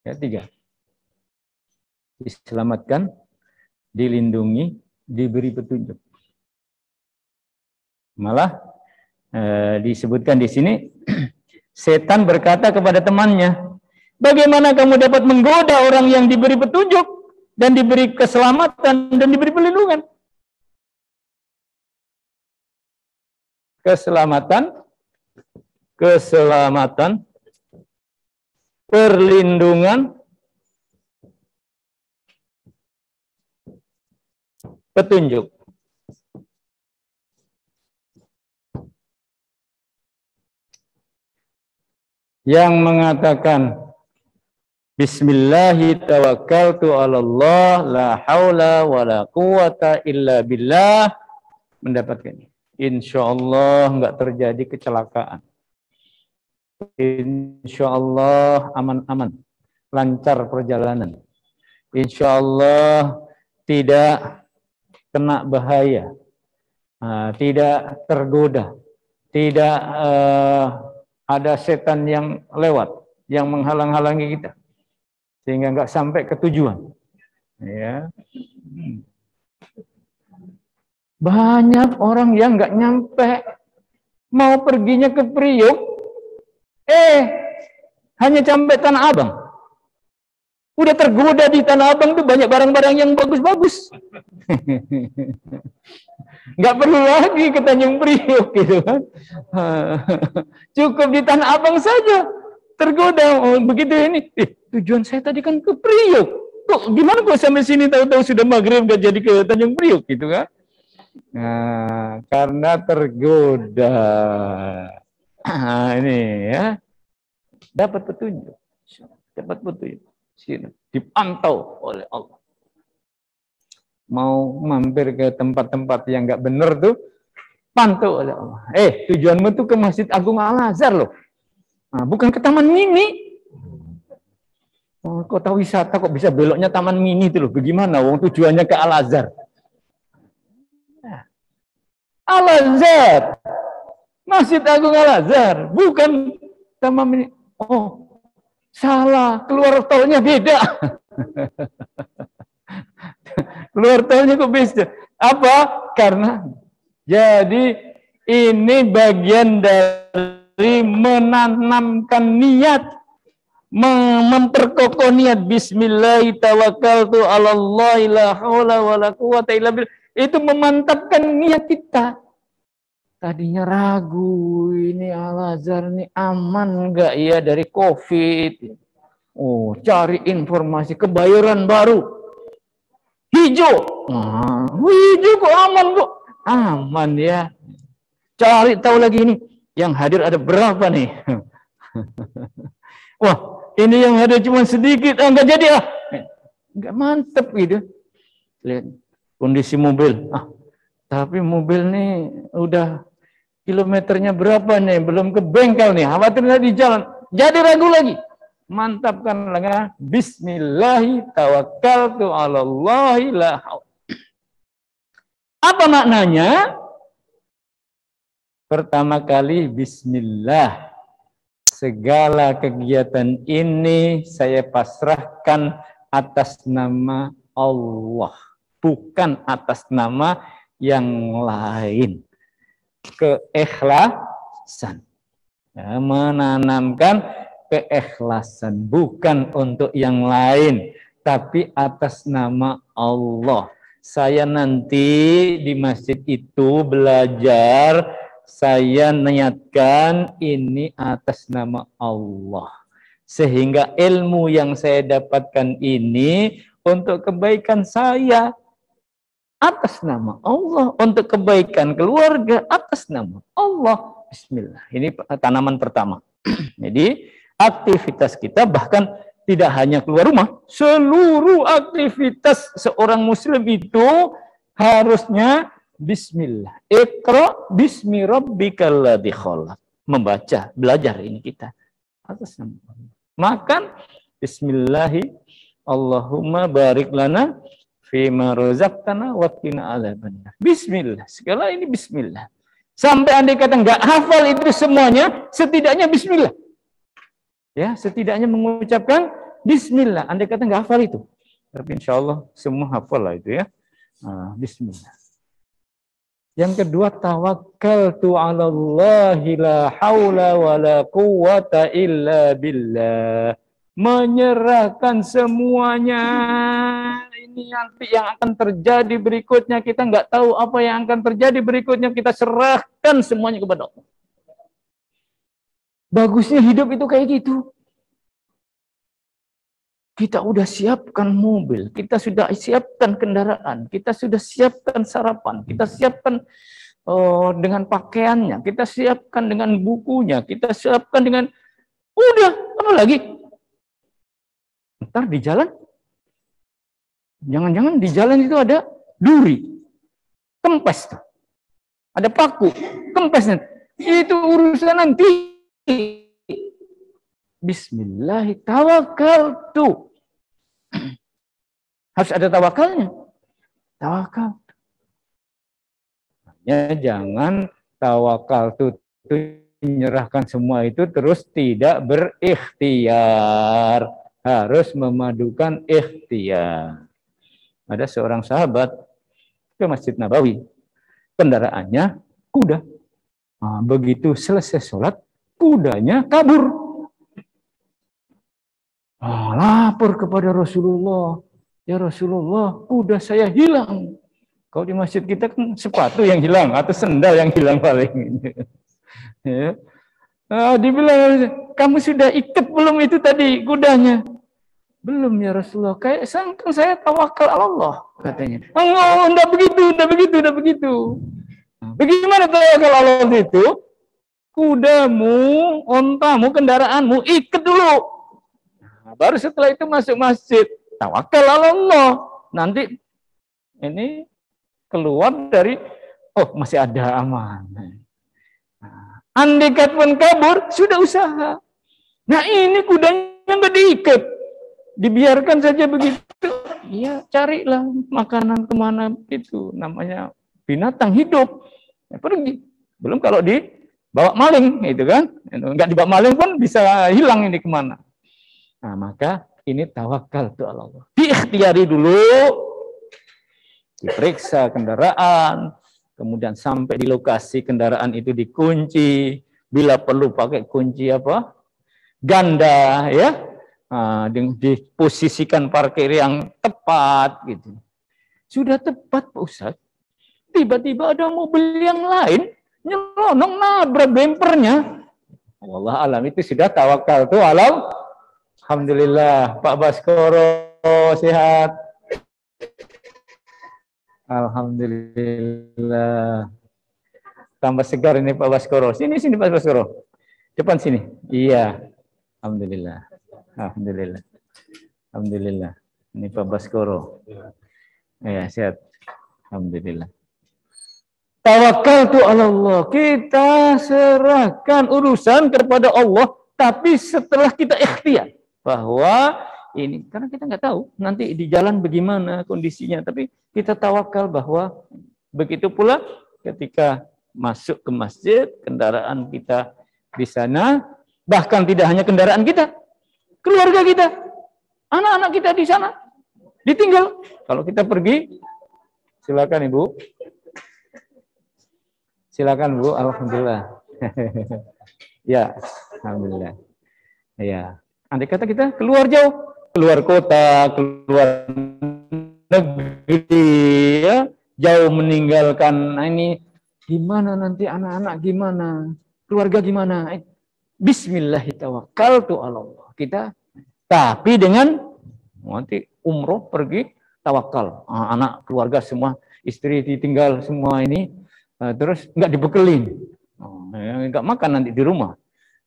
Ya, 3. Diselamatkan, dilindungi, diberi petunjuk. Malah disebutkan di sini, setan berkata kepada temannya, bagaimana kamu dapat menggoda orang yang diberi petunjuk dan diberi keselamatan dan diberi perlindungan? Keselamatan, perlindungan, petunjuk. Yang mengatakan bismillahi tawakkaltu 'ala Allah la haula wala quwata illa billah mendapatkan ini. Insyaallah enggak terjadi kecelakaan. Insyaallah aman-aman, lancar perjalanan. Insyaallah tidak kena bahaya, tidak tergoda, tidak ada setan yang lewat, yang menghalang-halangi kita, sehingga nggak sampai ke tujuan. Ya. Banyak orang yang nggak nyampe, mau perginya ke Priok, hanya sampai Tanah Abang. Udah tergoda di Tanah Abang tuh banyak barang-barang yang bagus-bagus. Nggak perlu lagi ke Tanjung Priok gitu kan. Cukup di Tanah Abang saja tergoda. Oh, begitu ini. Tujuan saya tadi kan ke Priok. Kok gimana kok sampai sini tahu-tahu sudah maghrib nggak jadi ke Tanjung Priok gitu kan? Nah, karena tergoda. Ini ya. Dapat petunjuk. Dipantau oleh Allah. Mau mampir ke tempat-tempat yang nggak benar tuh, pantau oleh Allah. Tujuanmu tuh ke Masjid Agung Al-Azhar loh. Nah, bukan ke Taman Mini. Kota wisata kok bisa beloknya Taman Mini itu loh. Bagaimana? Wong tujuannya ke Al-Azhar. Al-Azhar. Masjid Agung Al-Azhar. Bukan Taman Mini. Oh, salah. Keluar tolnya beda. Keluar tolnya kok beda. Apa? Karena jadi ini bagian dari menanamkan niat, memperkokoh niat. Bismillahi tawakkaltu 'ala Allah la haula wala quwata illa billah. Itu memantapkan niat kita. tadinya ragu, ini Al-Azhar ini aman nggak ya dari COVID? Oh, cari informasi kebayoran baru. Hijau. Nah, hijau kok aman kok? Aman ya. Cari tahu lagi ini, yang hadir ada berapa nih? Wah, ini yang hadir cuma sedikit, enggak jadi ah. Enggak mantep gitu. Lihat kondisi mobil. Tapi mobil nih udah kilometernya berapa nih? Belum ke bengkel nih. Khawatirnya di jalan. Jadi ragu lagi. Mantapkan lagi. Bismillahi tawakkaltu 'alallahi la haula. Apa maknanya? Pertama kali bismillah. Segala kegiatan ini saya pasrahkan atas nama Allah, bukan atas nama yang lain. Keikhlasan. Ya, menanamkan keikhlasan bukan untuk yang lain, tapi atas nama Allah. Saya nanti di masjid itu belajar, saya niatkan ini atas nama Allah. Sehingga ilmu yang saya dapatkan ini untuk kebaikan saya atas nama Allah, untuk kebaikan keluarga atas nama Allah. Bismillah. Ini tanaman pertama. Jadi aktivitas kita bahkan tidak hanya keluar rumah, seluruh aktivitas seorang muslim itu harusnya bismillah. Iqra bismi rabbikal ladzi khalaq. Membaca, belajar ini kita atas nama Allah. Makan bismillahi Allahumma barik lana fima razaqtana wa qina adzabannar. Bismillah. Segala ini bismillah. Sampai andai kata enggak hafal itu semuanya, setidaknya bismillah. Ya, setidaknya mengucapkan bismillah. Andai kata enggak hafal itu. Tapi insyaallah semua hafal lah itu ya. Bismillah. Yang kedua, tawakkaltu 'alallahi la haula wala quwwata illa billah. Menyerahkan semuanya. Ini nanti yang akan terjadi berikutnya, kita nggak tahu apa yang akan terjadi berikutnya, kita serahkan semuanya kepada Allah. Bagusnya hidup itu kayak gitu. Kita udah siapkan mobil, kita sudah siapkan kendaraan, kita sudah siapkan sarapan, kita siapkan dengan pakaiannya, kita siapkan dengan bukunya, kita siapkan dengan udah, apa lagi? Ntar di jalan, jangan-jangan di jalan itu ada duri, kempes, ada paku, kempesnya, itu urusan nanti. Bismillahirrahmanirrahim, tawakkaltu. Harus ada tawakalnya. Tawakal. Ya, jangan tawakal itu menyerahkan semua itu terus tidak berikhtiar. Harus memadukan ikhtiar. Ada seorang sahabat ke Masjid Nabawi. Kendaraannya kuda. Nah, begitu selesai sholat, kudanya kabur. Lapor kepada Rasulullah. Ya Rasulullah, kuda saya hilang. Kalau di masjid kita kan sepatu yang hilang atau sendal yang hilang paling. Ya. Dibilang, kamu sudah ikat belum itu tadi kudanya? Belum ya Rasulullah. Kayak sangkang saya tawakal Allah katanya. Enggak begitu, enggak begitu. Bagaimana tawakal Allah itu? Kudamu, ontamu, kendaraanmu ikat dulu. Baru setelah itu masuk masjid, tawakal Allah. Nanti ini keluar dari, masih ada aman. Andaikan pun kabur, sudah usaha. Nah ini kudanya nggak diikat, dibiarkan saja begitu. Ya carilah makanan kemana itu, namanya binatang hidup. Ya, pergi. Belum kalau dibawa maling, itu kan? Nggak dibawa maling pun bisa hilang ini kemana. Nah, maka ini tawakal tu Allah. Diikhtiari dulu, diperiksa kendaraan, kemudian sampai di lokasi kendaraan itu dikunci, bila perlu pakai kunci apa? Ganda, ya. Nah, diposisikan parkir yang tepat gitu. Sudah tepat Pak Ustaz. Tiba-tiba ada mobil yang lain nyelonong nabrak bempernya. Allah alam itu sudah tawakal tuh alam. Alhamdulillah, Pak Baskoro sehat. Alhamdulillah. Tambah segar ini Pak Baskoro. Sini Pak Baskoro. Depan sini. Iya. Alhamdulillah. Alhamdulillah. Alhamdulillah. Ini Pak Baskoro. Ya, sehat. Alhamdulillah. Tawakal tu Allah. Kita serahkan urusan kepada Allah, tapi setelah kita ikhtiar bahwa ini, karena kita nggak tahu nanti di jalan bagaimana kondisinya, tapi kita tawakal bahwa begitu pula ketika masuk ke masjid, kendaraan kita di sana, bahkan tidak hanya kendaraan kita, keluarga kita, anak-anak kita di sana ditinggal. Kalau kita pergi, silakan Ibu. Silakan Bu, alhamdulillah. Ya, alhamdulillah. Ya, andai kata kita keluar jauh, keluar kota, keluar negeri, ya, jauh meninggalkan ini, gimana nanti anak-anak gimana, keluarga gimana? Bismillahirrahmanirrahim. Kita, tapi dengan nanti umroh pergi tawakal, anak keluarga semua, istri ditinggal semua ini. Terus nggak dibekelin, nggak makan nanti di rumah.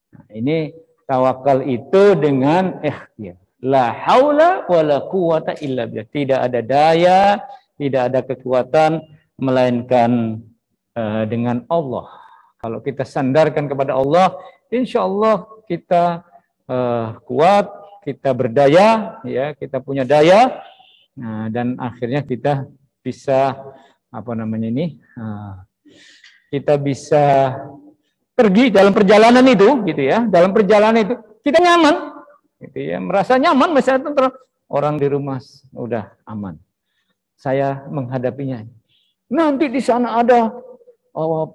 Nah, ini tawakal itu dengan ikhtiar. La haula wala quwata illa billah. Tidak ada daya, tidak ada kekuatan melainkan dengan Allah. Kalau kita sandarkan kepada Allah, insya Allah kita kuat, kita berdaya, ya, kita punya daya, dan akhirnya kita bisa kita bisa pergi dalam perjalanan itu, gitu ya. Dalam perjalanan itu kita nyaman, gitu ya. Merasa nyaman, misalnya orang di rumah udah aman. Saya menghadapinya. Nanti di sana ada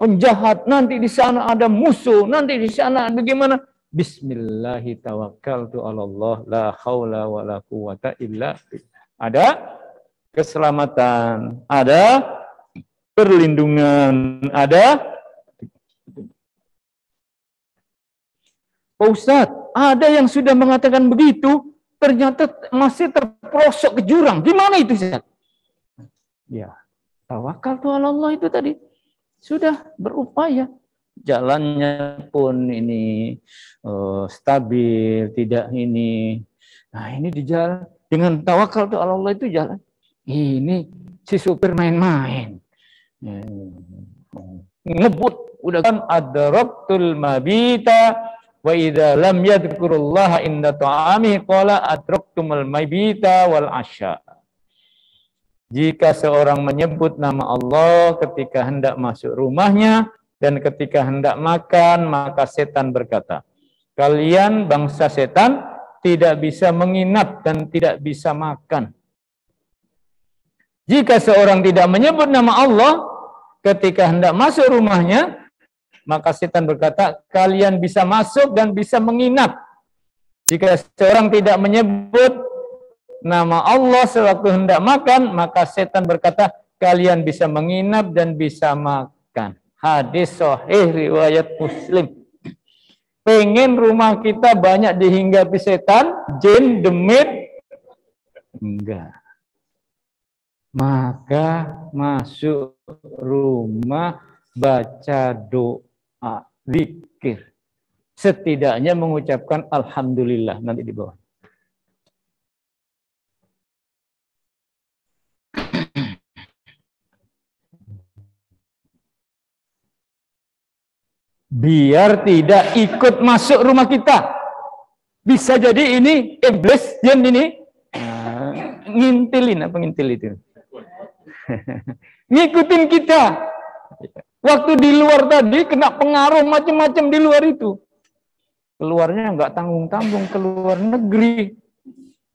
penjahat, nanti di sana ada musuh, nanti di sana bagaimana? Bismillahirrahmanirrahim. La haula wala quwata illa billah. Ada keselamatan, ada perlindungan, ada. Pak Ustadz, ada yang sudah mengatakan begitu, ternyata masih terperosok ke jurang. Gimana itu, Ustadz? Ya, tawakal tu Allah itu tadi. Sudah berupaya. Jalannya pun ini stabil, tidak ini. Nah, ini di jalan. Dengan tawakal tu Allah itu jalan. Ini si supir main-main. Ngebut udah kan adraktul mabita wa idza lam yadhkurullaha inda ta'ami qala adraktumul mabita wal asya. Jika seorang menyebut nama Allah ketika hendak masuk rumahnya dan ketika hendak makan, maka setan berkata, kalian bangsa setan tidak bisa menginap dan tidak bisa makan. Jika seorang tidak menyebut nama Allah ketika hendak masuk rumahnya, maka setan berkata, kalian bisa masuk dan bisa menginap. Jika seorang tidak menyebut nama Allah sewaktu hendak makan, maka setan berkata, kalian bisa menginap dan bisa makan. Hadis sahih riwayat Muslim. Pengen rumah kita banyak dihinggapi setan, jin, demit? Enggak. Maka masuk rumah, baca doa, zikir. Setidaknya mengucapkan alhamdulillah nanti di bawah. Biar tidak ikut masuk rumah kita. Bisa jadi ini iblis, jin ini ngintilin, apa ngintil itu? Ngikutin kita. Waktu di luar tadi kena pengaruh macam-macam di luar itu. Keluarnya nggak tanggung-tanggung ke luar negeri.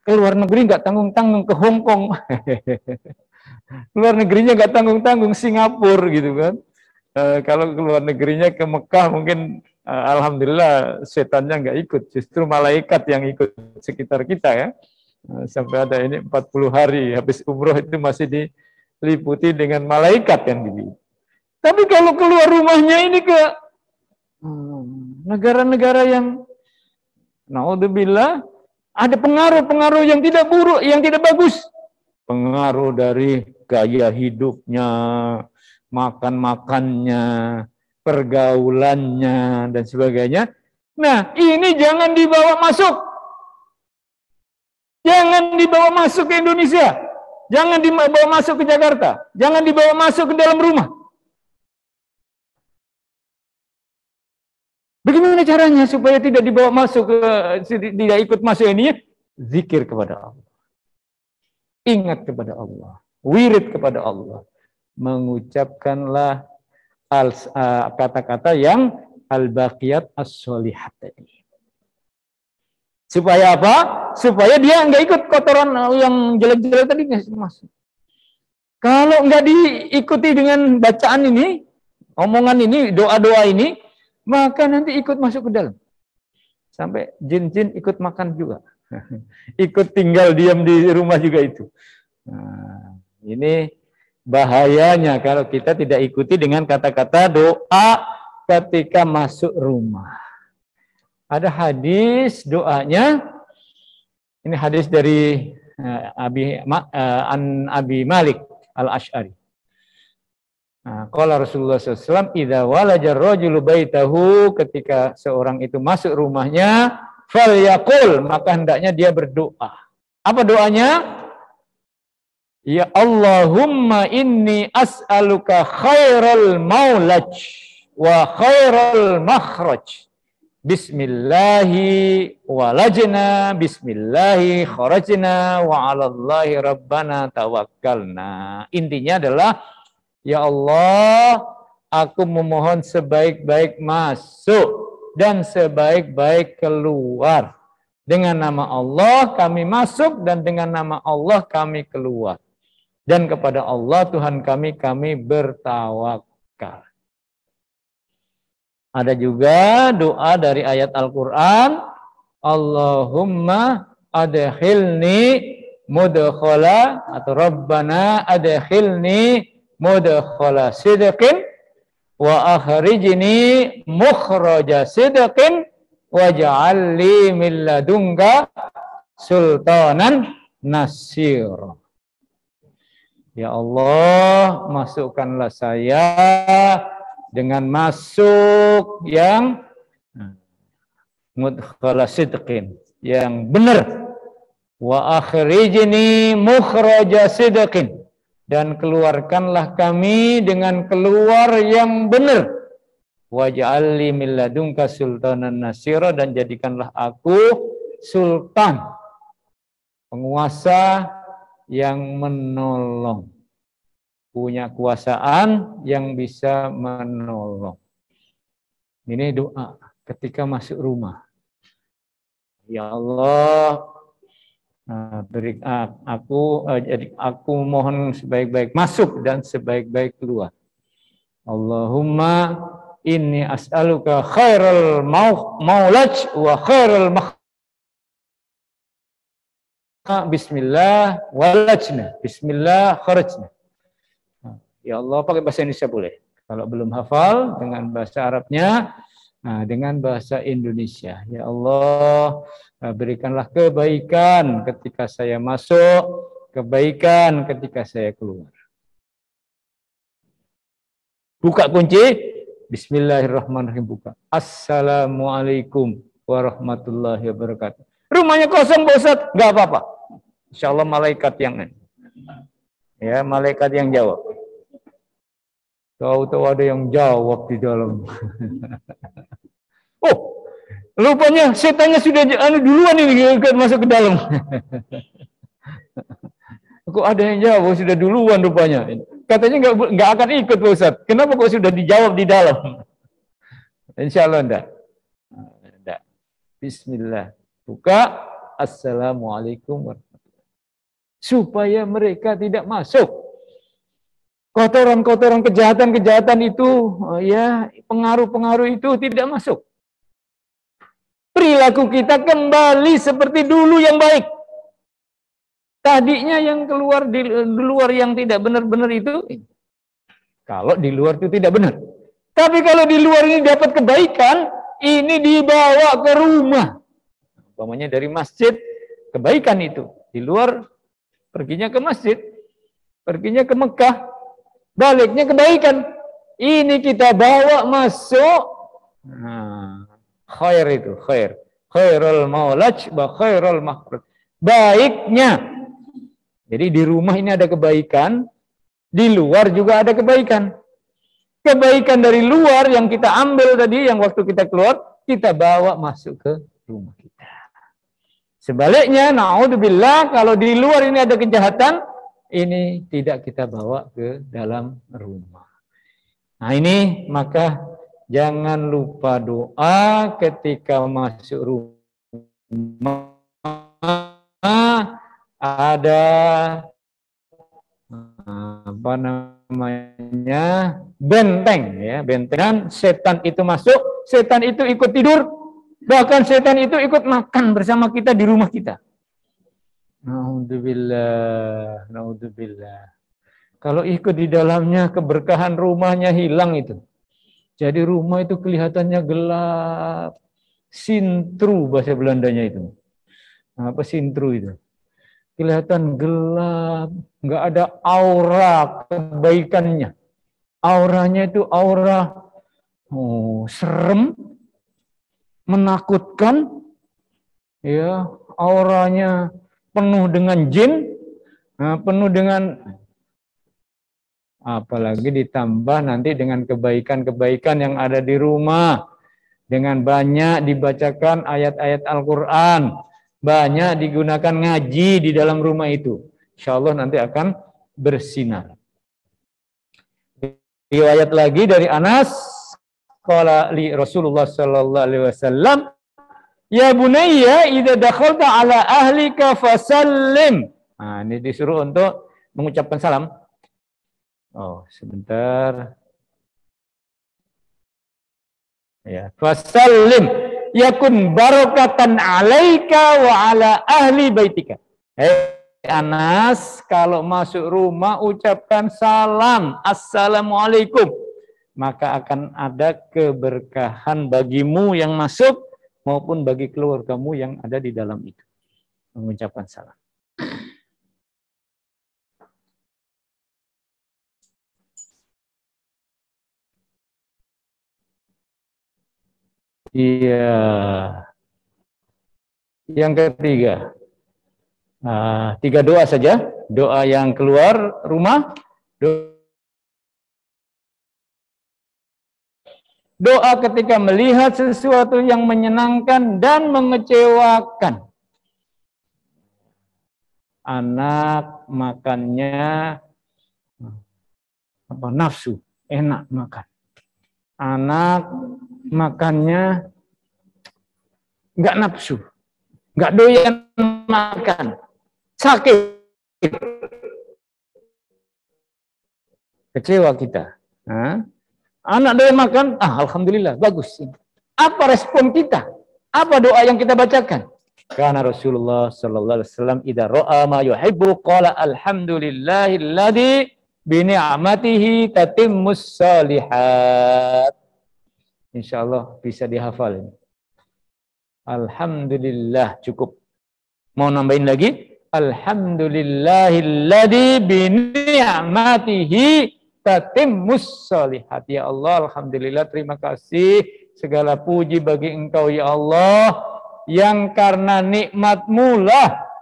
Keluar negeri nggak tanggung-tanggung ke Hong Kong. Luar negerinya nggak tanggung-tanggung Singapura gitu kan. Kalau keluar negerinya ke Mekah mungkin alhamdulillah setannya nggak ikut. Justru malaikat yang ikut sekitar kita ya. Sampai ada ini 40 hari habis umroh itu masih diliputi dengan malaikat yang gitu. Tapi kalau keluar rumahnya ini ke negara-negara yang naudzubillah ada pengaruh-pengaruh yang tidak buruk, yang tidak bagus. Pengaruh dari gaya hidupnya, makan-makannya, pergaulannya, dan sebagainya. Nah, ini jangan dibawa masuk. Jangan dibawa masuk ke Indonesia. Jangan dibawa masuk ke Jakarta. Jangan dibawa masuk ke dalam rumah. Bagaimana caranya supaya tidak dibawa masuk, tidak ikut masuk ini? Zikir kepada Allah. Ingat kepada Allah. Wirid kepada Allah. Mengucapkanlah kata-kata yang al-baqiyat as-sholihat tadi. Supaya apa? Supaya dia nggak ikut kotoran yang jelek-jelek tadi masuk. Kalau nggak diikuti dengan bacaan ini, omongan ini, doa-doa ini, maka nanti ikut masuk ke dalam. Sampai jin-jin ikut makan juga. Ikut tinggal diam di rumah juga itu. Nah, ini bahayanya kalau kita tidak ikuti dengan kata-kata doa ketika masuk rumah. Ada hadis doanya. Ini hadis dari Abi Malik Al-Asy'ari. Qala Rasulullah SAW, idza walaja ar-rajulu baitahu, ketika seorang itu masuk rumahnya, falyaqul, maka hendaknya dia berdoa. Apa doanya? Ya Allahumma inni as'aluka khairal maulaj wa khairal makhraj. Bismillahi walajna, bismillahi kharajna, wa 'alallahi rabbana tawakkalna. Intinya adalah, ya Allah, aku memohon sebaik-baik masuk dan sebaik-baik keluar. Dengan nama Allah kami masuk dan dengan nama Allah kami keluar. Dan kepada Allah Tuhan kami bertawakal. Ada juga doa dari ayat Al-Quran. Allahumma adkhilni mudkhala, atau Rabbana adkhilni mudkhala sidqin wa akhrijni mukhraja sidqin waj'al li min ladunka sultanan nasira. Ya Allah, masukkanlah saya dengan masuk yang mudkhala sidqin, yang benar, wa akhrijni mukhraja sidqin, dan keluarkanlah kami dengan keluar yang benar. Waj'al li min ladunka sultanan nasira, dan jadikanlah aku sultan, penguasa yang menolong, punya kuasaan yang bisa menolong. Ini doa ketika masuk rumah. Ya Allah, beri aku mohon sebaik-baik masuk dan sebaik-baik keluar. Allahumma inni as'aluka khairal maulaj wa khairal makhraj. Bismillah walajna, bismillah kharajna. Ya Allah, pakai bahasa Indonesia boleh. Kalau belum hafal, dengan bahasa Arabnya, dengan bahasa Indonesia. Ya Allah, berikanlah kebaikan ketika saya masuk, kebaikan ketika saya keluar. Buka kunci, bismillahirrahmanirrahim, buka. Assalamualaikum warahmatullahi wabarakatuh. Rumahnya kosong, Pak Ustaz, nggak apa-apa. Insya Allah malaikat yang malaikat yang jawab. Tahu-tahu ada yang jawab di dalam. Oh, rupanya setannya sudah duluan ini masuk ke dalam. Kok ada yang jawab sudah duluan rupanya. Katanya nggak akan ikut, Pak Ustaz. Kenapa kok sudah dijawab di dalam? Insya Allah enggak. Bismillah. Buka. Assalamualaikum warahmatullahi wabarakatuh. Supaya mereka tidak masuk. Kotoran-kotoran, kejahatan-kejahatan itu, pengaruh-pengaruh itu tidak masuk. Perilaku kita kembali seperti dulu yang baik. Tadinya yang keluar di luar yang tidak benar-benar itu Kalau di luar itu tidak benar. Tapi kalau di luar ini dapat kebaikan, ini dibawa ke rumah. Umpamanya dari masjid, kebaikan itu. Di luar, perginya ke masjid, perginya ke Mekah, baliknya kebaikan. Ini kita bawa masuk. Nah, khair itu, khair. Khairul maulaj wa khairul makhraj. Baiknya. Jadi di rumah ini ada kebaikan, di luar juga ada kebaikan. Kebaikan dari luar yang kita ambil tadi, yang waktu kita keluar, kita bawa masuk ke rumah kita. Sebaliknya, na'udzubillah, kalau di luar ini ada kejahatan, ini tidak kita bawa ke dalam rumah. Nah ini, maka jangan lupa doa ketika masuk rumah. Ada apa namanya, benteng ya, bentengan. Setan itu masuk, setan itu ikut tidur, bahkan setan itu ikut makan bersama kita di rumah kita. Naudzubillah, naudzubillah. Kalau ikut di dalamnya, keberkahan rumahnya hilang itu. Jadi rumah itu kelihatannya gelap, sintru bahasa Belandanya itu. Apa sintru itu? Kelihatan gelap, nggak ada aura kebaikannya. Auranya itu aura serem, menakutkan, ya, auranya penuh dengan jin, penuh dengan, apalagi ditambah nanti dengan kebaikan-kebaikan yang ada di rumah, dengan banyak dibacakan ayat-ayat Al-Quran, banyak digunakan ngaji di dalam rumah itu. Insya Allah nanti akan bersinar. Riwayat lagi dari Anas, qala li Rasulullah sallallahu alaihi wasallam, ya bunayya idza dakhalta ala ahlika fasallim. Nah, ini disuruh untuk mengucapkan salam. Oh, sebentar. Ya, fasallim yakun barakatan alaika wa ala ahli baitika. Anas, kalau masuk rumah ucapkan salam, assalamualaikum, maka akan ada keberkahan bagimu yang masuk maupun bagi keluargamu yang ada di dalam itu. Mengucapkan salam. Iya. Yang ketiga, tiga doa saja. Doa yang keluar rumah, doa ketika melihat sesuatu yang menyenangkan dan mengecewakan. Anak makannya nafsu, enak makan. Anak makannya nggak nafsu, nggak doyan makan, sakit, kecewa kita. Anak doyan makan, alhamdulillah, bagus. Apa respon kita? Apa doa yang kita bacakan? Karena Rasulullah sallallahu alaihi wasallam idza ra'a ma yuhibbu qala alhamdulillahilladzi bi ni'matihi tatimmus shalihat. Insyaallah bisa dihafal ini. Alhamdulillah, cukup. Mau nambahin lagi? Alhamdulillahilladzi bi ni'matihi tatimmus shalihat. Ya Allah, alhamdulillah, terima kasih, segala puji bagi Engkau ya Allah, yang karena nikmat-Mu lah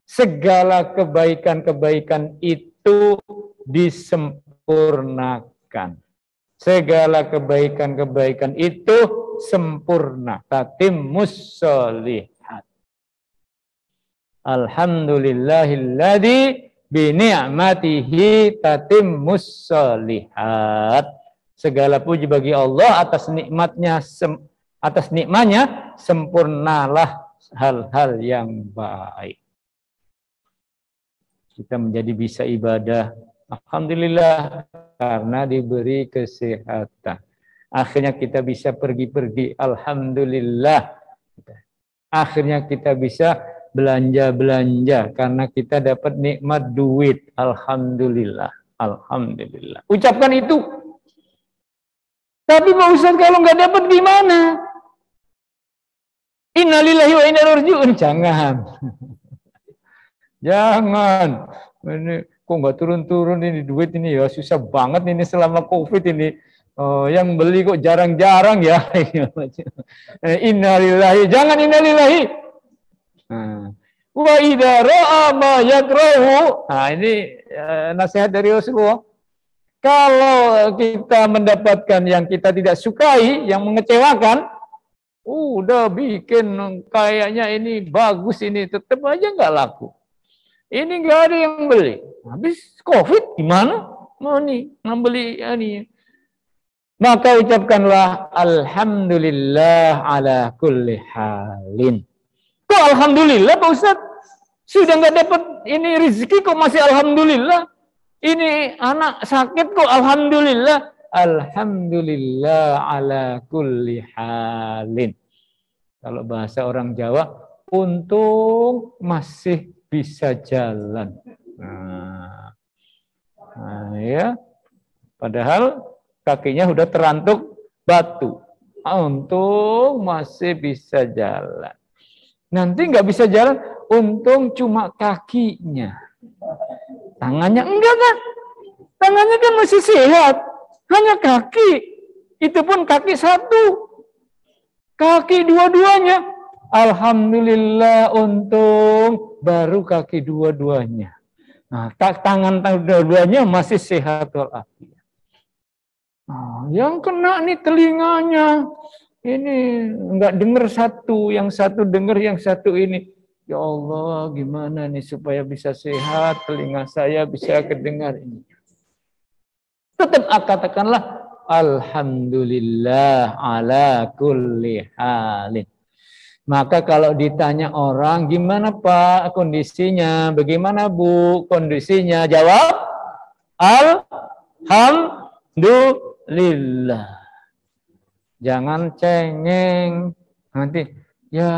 segala kebaikan-kebaikan itu disempurnakan. Segala kebaikan-kebaikan itu sempurna. Tatimmus shalihat. Alhamdulillahilladzi bi ni'matihi tatimmus shalihat. Segala puji bagi Allah atas nikmatnya, atas nikmatnya sempurnalah hal-hal yang baik. Kita menjadi bisa ibadah, alhamdulillah, karena diberi kesehatan. Akhirnya kita bisa pergi-pergi, alhamdulillah. Akhirnya kita bisa belanja-belanja karena kita dapat nikmat duit, alhamdulillah. Alhamdulillah. Ucapkan itu. Tapi Pak Ustaz kalau nggak dapat gimana? Innalillahi wa inna ilaihi raji'un. Jangan. Jangan. Ini kok nggak turun-turun ini duit ini ya, susah banget ini selama Covid ini. Yang beli kok jarang-jarang ya. Innalillahi, jangan innalillahi. Wa idza ra'a ma yakrahu. Nah, ini nasihat dari Rasulullah. Kalau kita mendapatkan yang kita tidak sukai, yang mengecewakan, udah bikin kayaknya ini bagus ini, tetap aja nggak laku. Ini nggak ada yang beli. Habis Covid gimana? Mau nih ngembeli ini. Maka ucapkanlah alhamdulillah ala kulli halin. Kok alhamdulillah Pak Ustaz? Sudah nggak dapat ini rezeki kok masih alhamdulillah? Ini anak sakit kok alhamdulillah? Alhamdulillah ala kulli halin. Kalau bahasa orang Jawa, untung masih bisa jalan. Ya. Padahal kakinya udah terantuk batu. Untung masih bisa jalan. Nanti nggak bisa jalan, untung cuma kakinya. Tangannya enggak kan? Tangannya kan masih sehat. Hanya kaki. Itu pun kaki satu. Kaki dua-duanya. Alhamdulillah untung baru kaki dua-duanya. Nah, tangan dua-duanya masih sehat walafiat. Nah, yang kena nih telinganya. Ini enggak dengar satu, yang satu dengar, yang satu ini. Ya Allah, gimana nih supaya bisa sehat, telinga saya bisa kedengar ini. Tetap katakanlah alhamdulillah ala kulli halin. Maka kalau ditanya orang, gimana Pak kondisinya? Bagaimana Bu kondisinya? Jawab alhamdulillah. Jangan cengeng. Nanti ya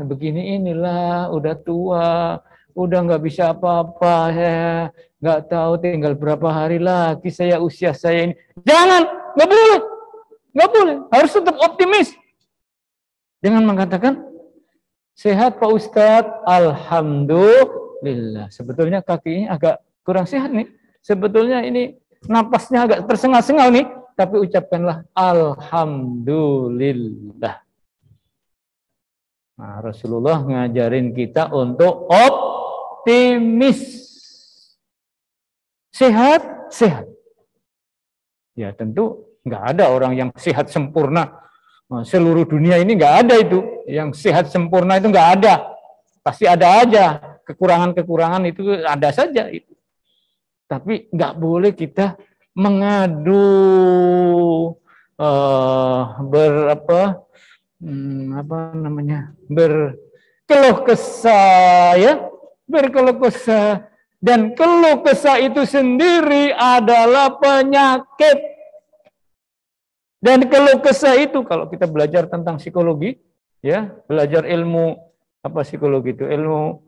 begini inilah, udah tua, udah nggak bisa apa-apa, ya nggak tahu tinggal berapa hari lagi usia saya ini. Jangan, nggak boleh, harus tetap optimis. Dengan mengatakan sehat Pak Ustadz, alhamdulillah. Sebetulnya kakinya agak kurang sehat nih. Sebetulnya ini napasnya agak tersengal-sengal nih. Tapi ucapkanlah alhamdulillah. Nah, Rasulullah ngajarin kita untuk optimis. Sehat. Ya tentu nggak ada orang yang sehat sempurna. Seluruh dunia ini nggak ada itu. Yang sehat sempurna itu nggak ada. Pasti ada aja. Kekurangan-kekurangan itu ada saja. Itu. Tapi nggak boleh kita mengadu, berkeluh kesah, ya, berkeluh kesah. Dan keluh kesah itu sendiri adalah penyakit. Dan keluh kesah itu kalau kita belajar tentang psikologi, ya, belajar ilmu psikologi itu, ilmu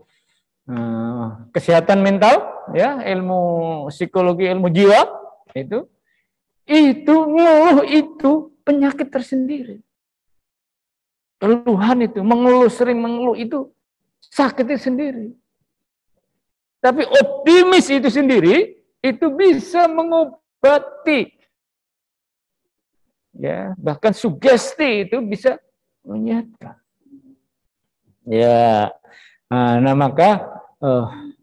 kesehatan mental, ya, ilmu psikologi, ilmu jiwa. Itu ngeluh itu penyakit tersendiri. Keluhan itu, sering mengeluh itu sakitnya sendiri. Tapi optimis itu sendiri itu bisa mengobati. Ya, bahkan sugesti itu bisa menyehatkan. Ya. Nah, maka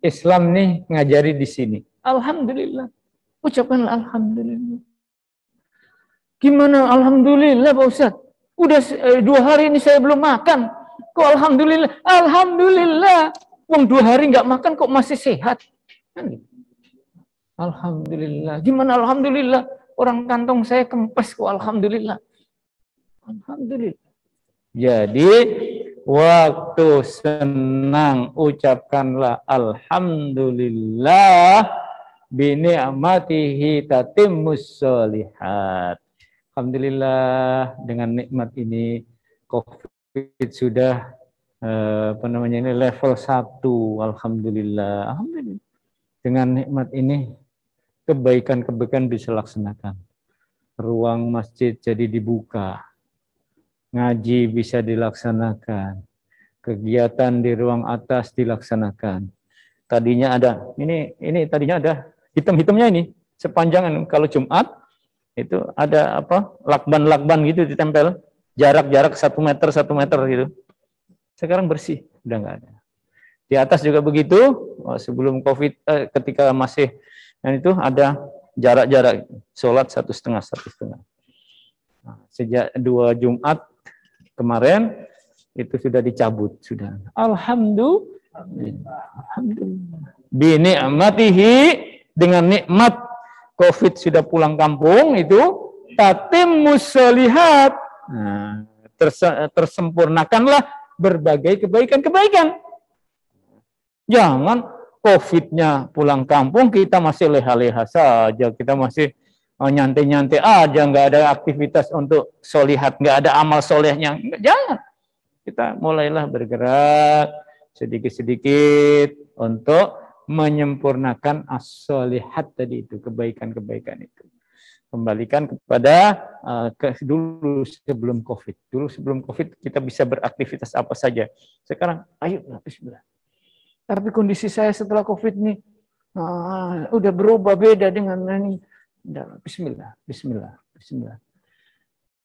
Islam nih ngajari di sini. Alhamdulillah. Ucapkan alhamdulillah. Gimana alhamdulillah Pak Ustaz? Udah 2 hari ini saya belum makan. Kok alhamdulillah? Alhamdulillah. Wong 2 hari nggak makan kok masih sehat. Alhamdulillah. Gimana alhamdulillah? Orang kantong saya kempes kok alhamdulillah. Alhamdulillah. Jadi waktu senang ucapkanlah alhamdulillah. Bini'amatihi tatimmus sholihat. Alhamdulillah dengan nikmat ini COVID sudah ini level 1. Alhamdulillah. Alhamdulillah. Dengan nikmat ini kebaikan-kebaikan bisa laksanakan. Ruang masjid jadi dibuka, ngaji bisa dilaksanakan, kegiatan di ruang atas dilaksanakan. Tadinya ada, ini tadinya ada hitam-hitamnya ini, sepanjang kalau Jumat itu ada apa lakban-lakban gitu ditempel, jarak-jarak 1 meter gitu. Sekarang bersih, udah nggak ada. Di atas juga begitu, sebelum COVID, ketika masih dan itu ada jarak-jarak sholat 1,5. Nah, sejak 2 Jumat kemarin itu sudah dicabut sudah. Alhamdulillah. Bi ni'matihi, dengan nikmat COVID sudah pulang kampung itu tatimmus sholihat. Nah, tersempurnakanlah berbagai kebaikan-kebaikan. Jangan COVID-nya pulang kampung, kita masih leha-leha saja, kita masih nyantai-nyantai aja, nggak ada aktivitas untuk sholihat, nggak ada amal solehnya. Jangan. Kita mulailah bergerak sedikit-sedikit untuk menyempurnakan as-sholihat tadi itu, kebaikan-kebaikan itu. Kembalikan kepada dulu sebelum COVID. Dulu sebelum COVID kita bisa beraktivitas apa saja. Sekarang, ayo, bismillah. Tapi kondisi saya setelah COVID ini udah berubah, beda dengan ini. Bismillah, bismillah, bismillah.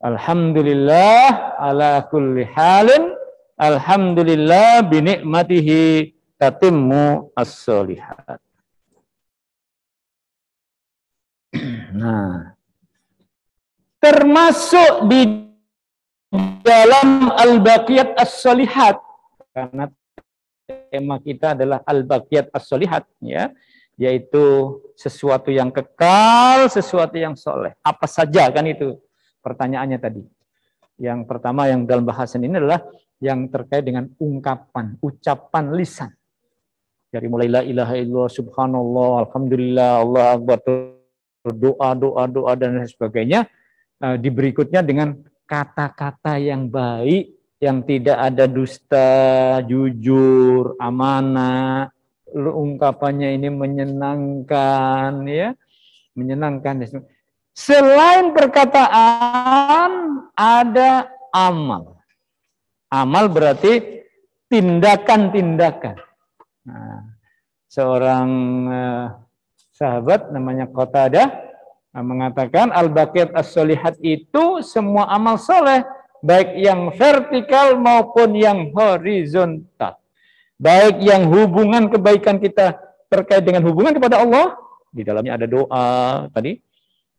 Alhamdulillah ala kulli halin. Alhamdulillah bi ni'matihi tatimmu as-sholihat. Nah, termasuk di dalam al-baqiyat as-sholihat, karena tema kita adalah al-baqiyat as-sholihat, ya, yaitu sesuatu yang kekal, sesuatu yang soleh. Apa saja kan itu pertanyaannya tadi. Yang pertama yang dalam bahasan ini adalah yang terkait dengan ungkapan, ucapan lisan. Dari mulai la ilaha illallah, subhanallah, alhamdulillah, Allah akbar, doa dan sebagainya. Di berikutnya dengan kata-kata yang baik, yang tidak ada dusta, jujur, amanah, ungkapannya ini menyenangkan, ya, menyenangkan. Selain perkataan, ada amal. Amal berarti tindakan-tindakan. Nah, seorang sahabat namanya Qatadah mengatakan al-baqiyat as-sholihat itu semua amal soleh, baik yang vertikal maupun yang horizontal. Baik yang hubungan kebaikan kita terkait dengan hubungan kepada Allah, di dalamnya ada doa tadi,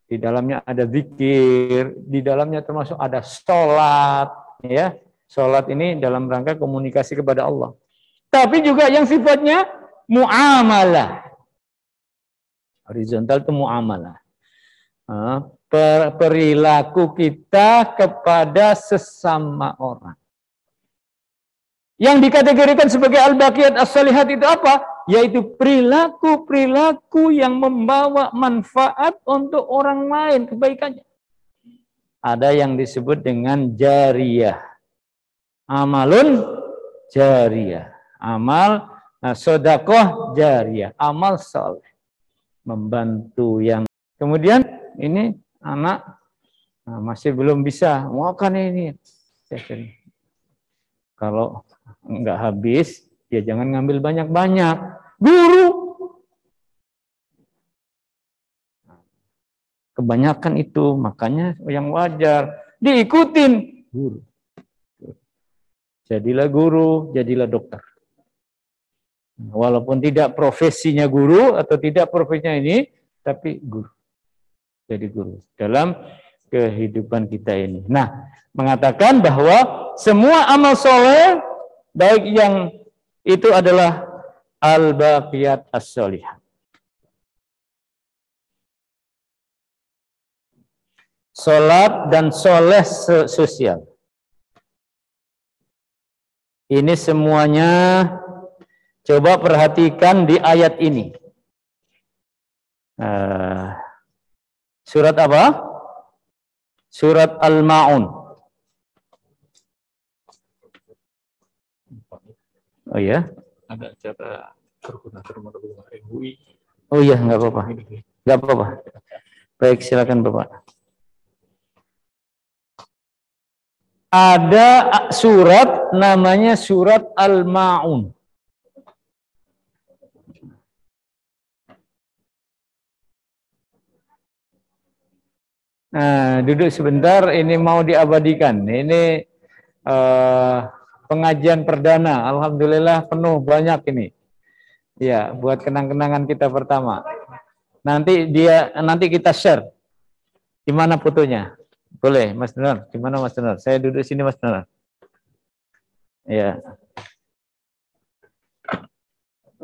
di dalamnya ada zikir, di dalamnya termasuk ada sholat, ya. Sholat ini dalam rangka komunikasi kepada Allah. Tapi juga yang sifatnya muamalah. Horizontal itu muamalah. Perilaku kita kepada sesama orang. Yang dikategorikan sebagai al-baqiyat as-sholihat itu apa? Yaitu perilaku-perilaku yang membawa manfaat untuk orang lain, kebaikannya. Ada yang disebut dengan jariyah. Amalun jariyah. Amal sedekah jariyah. Amal soleh. Membantu yang. Kemudian ini anak masih belum bisa makan ini. Kalau enggak habis, ya jangan ngambil banyak-banyak. Guru. Kebanyakan itu, makanya yang wajar. Diikutin. Guru. Jadilah guru, jadilah dokter. Walaupun tidak profesinya guru atau tidak profesinya ini, tapi guru. Jadi guru. Dalam kehidupan kita ini. Nah, mengatakan bahwa semua amal soleh, baik yang itu adalah al-baqiyat as-sholihat. Salat dan soleh sosial. Ini semuanya coba perhatikan di ayat ini. Surat apa? Surat Al-Ma'un. Oh ya? Ada acara koordinator MUI. Oh iya, nggak apa-apa. Nggak apa-apa. Baik, silakan Bapak. Ada surat namanya surat Al-Ma'un. Nah, duduk sebentar, ini mau diabadikan. Ini pengajian perdana, alhamdulillah penuh banyak ini. Ya, buat kenang-kenangan kita pertama. Nanti kita share. Di mana fotonya? Boleh, Mas Nur. Di mana Mas Nur? Saya duduk sini, Mas Nur. Ya.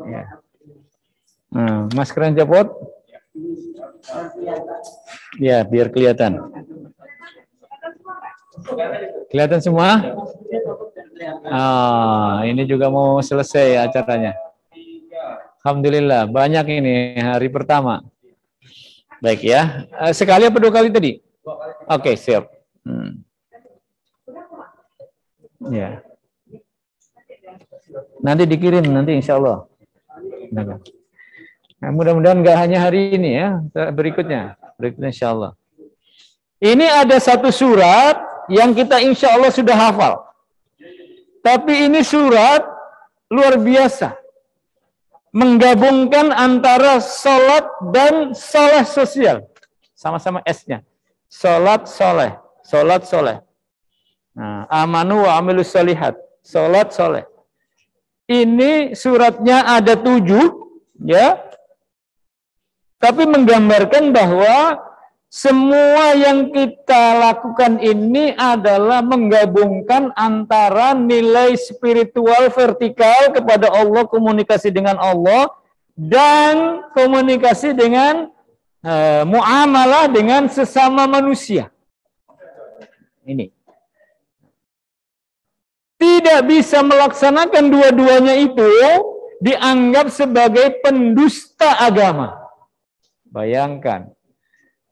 Ya. Nah, maskeran Japot? Ya, biar kelihatan. Kelihatan semua? Ini juga mau selesai acaranya. Alhamdulillah, banyak ini hari pertama. Baik ya. Sekali apa 2 kali tadi? Oke, siap. Ya. Nanti dikirim nanti insya Allah. Nah, mudah-mudahan nggak hanya hari ini ya, berikutnya insya Allah. Ini ada satu surat yang kita insya Allah sudah hafal. Tapi ini surat luar biasa. Menggabungkan antara sholat dan soleh sosial. Sama-sama S-nya. Sholat soleh. Sholat soleh. Nah, amanu wa amilus sholihat. Sholat soleh. Ini suratnya ada 7. Ya. Tapi menggambarkan bahwa semua yang kita lakukan ini adalah menggabungkan antara nilai spiritual vertikal kepada Allah, komunikasi dengan Allah, dan komunikasi dengan muamalah dengan sesama manusia. Ini. Tidak bisa melaksanakan dua-duanya itu dianggap sebagai pendusta agama. Bayangkan.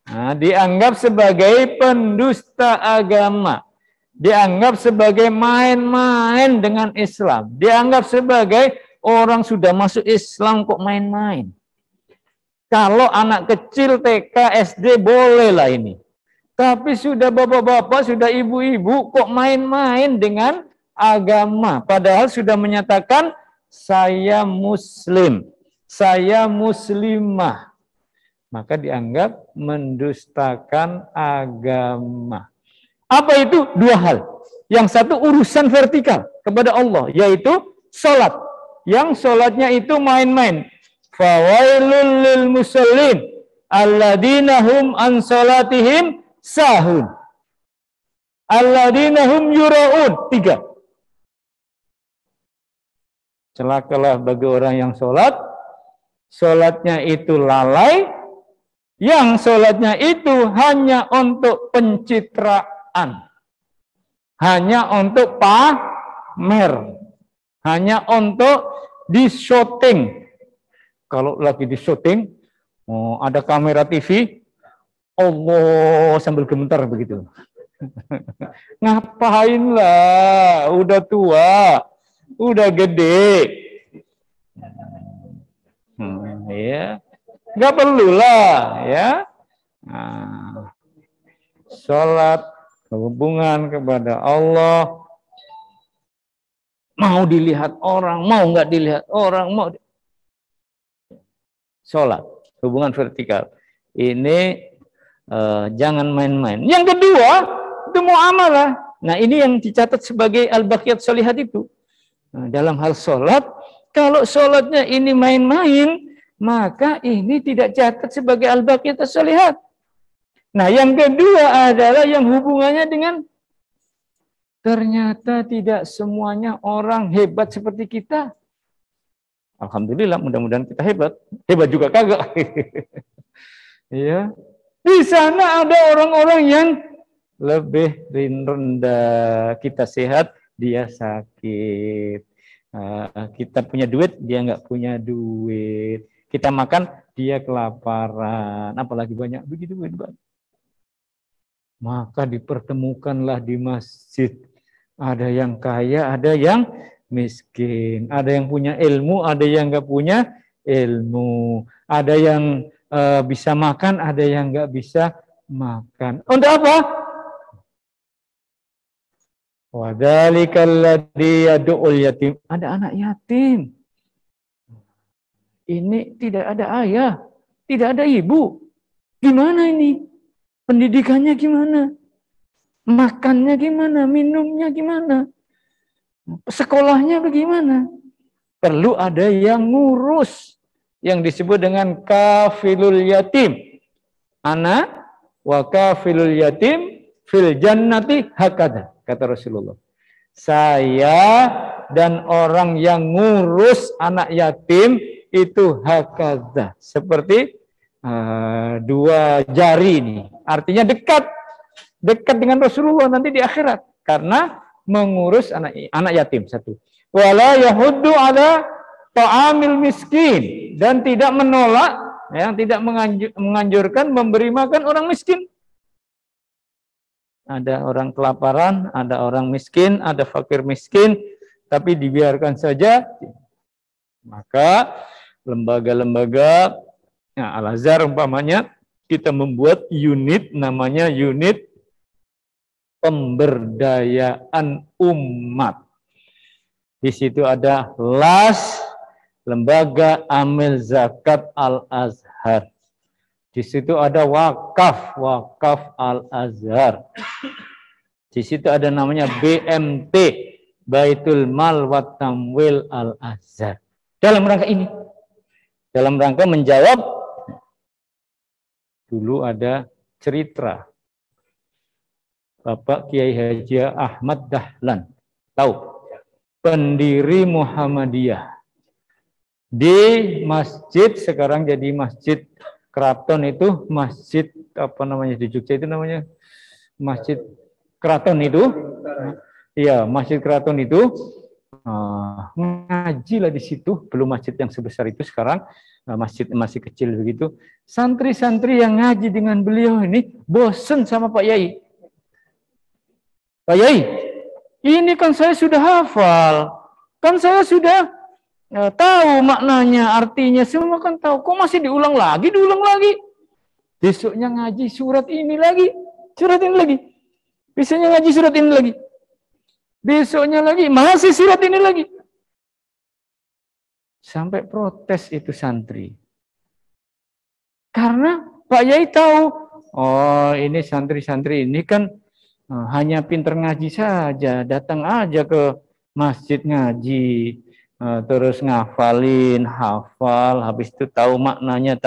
Nah, dianggap sebagai pendusta agama, dianggap sebagai main-main dengan Islam, dianggap sebagai orang sudah masuk Islam kok main-main. Kalau anak kecil TK, SD bolehlah ini. Tapi sudah bapak-bapak, sudah ibu-ibu kok main-main dengan agama. Padahal sudah menyatakan saya muslim, saya muslimah. Maka dianggap mendustakan agama. Apa itu? 2 hal. Yang satu urusan vertikal kepada Allah, yaitu sholat. Yang sholatnya itu main-main. Fawailul lil musallin alladzina hum an sholatihim sahun. Alladzina hum yura'un. 3. Celakalah bagi orang yang sholat. Sholatnya itu lalai. Yang sholatnya itu hanya untuk pencitraan. Hanya untuk pamer. Hanya untuk di-shooting. Kalau lagi di-shooting, ada kamera TV, Allah sambil gemetar begitu. Ngapain lah, udah tua, udah gede. Ya. Nggak perlulah ya. Nah, sholat, hubungan kepada Allah, mau dilihat orang, mau nggak dilihat orang, mau sholat, hubungan vertikal. Ini jangan main-main. Yang kedua, itu muamalah. Nah, ini yang dicatat sebagai al-baqiyat sholihat itu. Nah, dalam hal sholat, kalau sholatnya ini main-main, maka ini tidak catat sebagai al-baqiyat sholihat. Nah, yang kedua adalah yang hubungannya dengan ternyata tidak semuanya orang hebat seperti kita. Alhamdulillah, mudah-mudahan kita hebat. Hebat juga kagak. Ya. Di sana ada orang-orang yang lebih rendah. Kita sehat, dia sakit. Kita punya duit, dia nggak punya duit. Kita makan, dia kelaparan. Apalagi banyak begitu. Maka dipertemukanlah di masjid. Ada yang kaya, ada yang miskin. Ada yang punya ilmu, ada yang nggak punya ilmu. Ada yang bisa makan, ada yang nggak bisa makan. Untuk apa? Wadzalikal ladzi yad'ul yatim. Ada anak yatim. Ini tidak ada ayah, tidak ada ibu. Gimana ini? Pendidikannya gimana? Makannya gimana? Minumnya gimana? Sekolahnya bagaimana? Perlu ada yang ngurus. Yang disebut dengan kafilul yatim. Ana wa kafilul yatim fil jannati hakada, kata Rasulullah. Saya dan orang yang ngurus anak yatim itu hakada, seperti dua jari ini. Artinya dekat dengan Rasulullah nanti di akhirat karena mengurus anak yatim. Satu. Wala yahuddu ala ta'amil miskin, dan tidak menolak, yang tidak menganjurkan memberi makan orang miskin. Ada orang kelaparan, ada orang miskin, ada fakir miskin, tapi dibiarkan saja. Maka lembaga-lembaga, ya, Al-Azhar umpamanya, kita membuat unit, namanya unit pemberdayaan umat. Di situ ada LAS, Lembaga Amil Zakat Al-Azhar. Di situ ada wakaf Al-Azhar. Di situ ada namanya BMT, Baitul Mal wa Tamwil Al-Azhar. Dalam rangka ini, dalam rangka menjawab, dulu ada cerita Bapak Kiai Haji Ahmad Dahlan, tahu? Pendiri Muhammadiyah. Di masjid, sekarang jadi masjid Keraton, itu masjid apa namanya di Jogja itu namanya Masjid Keraton itu. Iya, Masjid Keraton itu ngaji lah di situ, belum masjid yang sebesar itu sekarang, masjid masih kecil begitu. Santri-santri yang ngaji dengan beliau ini bosen sama Pak Yai. Pak Yai, ini kan saya sudah hafal, kan saya sudah tahu maknanya, artinya semua kan tahu. Kok masih diulang lagi? Besoknya ngaji surat ini lagi, besoknya ngaji surat ini lagi, besoknya lagi masih surat ini lagi. Sampai protes itu santri. Karena Pak Yai tahu, oh ini santri-santri ini kan hanya pinter ngaji saja, datang aja ke masjid ngaji, terus ngafalin, hafal, habis itu tahu maknanya.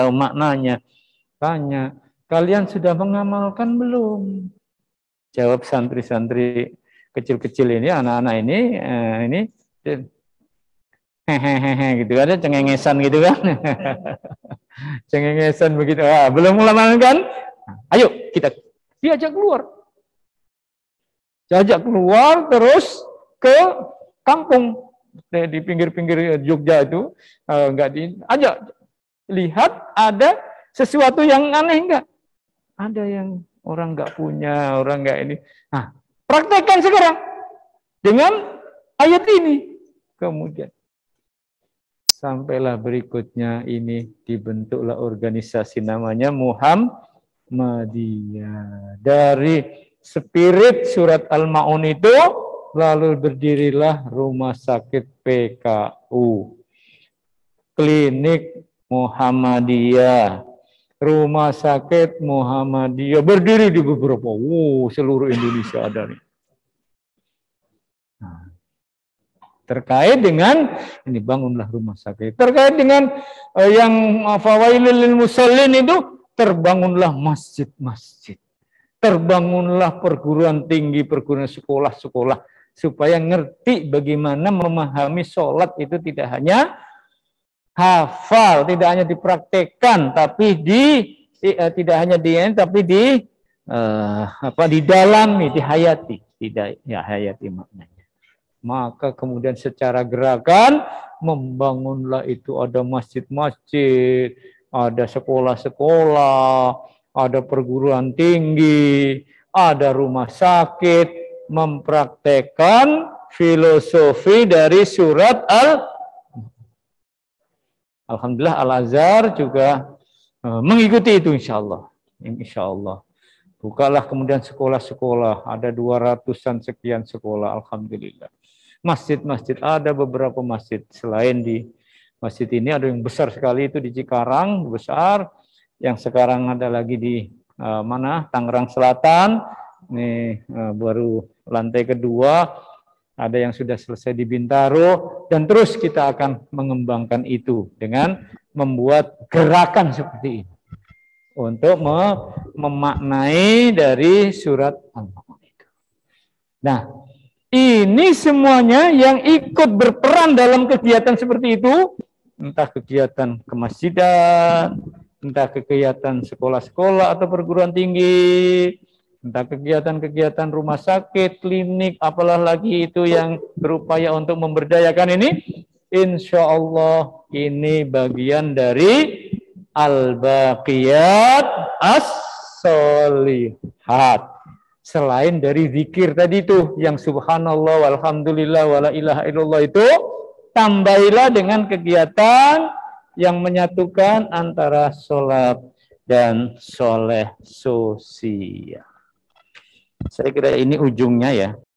Tanya, kalian sudah mengamalkan belum? Jawab santri-santri kecil-kecil ini, anak-anak ini hehehe gitu, ada cengengesan gitu kan. Cengengesan begitu. Belum mengamalkan? Ayo kita diajak keluar terus ke kampung di pinggir-pinggir Jogja itu, ajak lihat ada sesuatu yang aneh enggak? Ada yang orang enggak punya, orang enggak ini. Nah, praktekkan sekarang dengan ayat ini. Kemudian sampailah berikutnya ini dibentuklah organisasi namanya Muhammadiyah. Dari spirit surat Al-Ma'un itu lalu berdirilah rumah sakit PKU, klinik Muhammadiyah, rumah sakit Muhammadiyah berdiri di beberapa, seluruh Indonesia ada nih. Nah, terkait dengan ini bangunlah rumah sakit, terkait dengan yang fawailul lil musallin itu terbangunlah masjid-masjid, terbangunlah perguruan tinggi, perguruan sekolah-sekolah, supaya ngerti bagaimana memahami sholat itu tidak hanya hafal, tidak hanya dipraktekkan, tapi didalami, dihayati, tidak ya hayati maknanya. Maka kemudian secara gerakan membangunlah itu, ada masjid-masjid, ada sekolah-sekolah, ada perguruan tinggi, ada rumah sakit, mempraktekkan filosofi dari surat Alhamdulillah Al-Azhar juga mengikuti itu insya Allah. Insya Allah. Bukalah kemudian sekolah-sekolah, ada 200-an sekian sekolah, alhamdulillah. Masjid-masjid, ada beberapa masjid. Selain di masjid ini ada yang besar sekali itu di Cikarang, besar. Yang sekarang ada lagi di Tangerang Selatan. Ini baru lantai kedua. Ada yang sudah selesai di Bintaro. Dan terus kita akan mengembangkan itu dengan membuat gerakan seperti ini. Untuk memaknai dari surat Al-Baqarah itu. Nah, ini semuanya yang ikut berperan dalam kegiatan seperti itu, entah kegiatan kemasjidan, entah kegiatan sekolah-sekolah atau perguruan tinggi, entah kegiatan-kegiatan rumah sakit, klinik, apalah lagi itu yang berupaya untuk memberdayakan ini, insya Allah ini bagian dari al-baqiyat as-solihat. Selain dari zikir tadi itu, yang subhanallah, walhamdulillah, wala ilaha illallah itu, tambahilah dengan kegiatan yang menyatukan antara sholat dan soleh sosial. Saya kira ini ujungnya ya.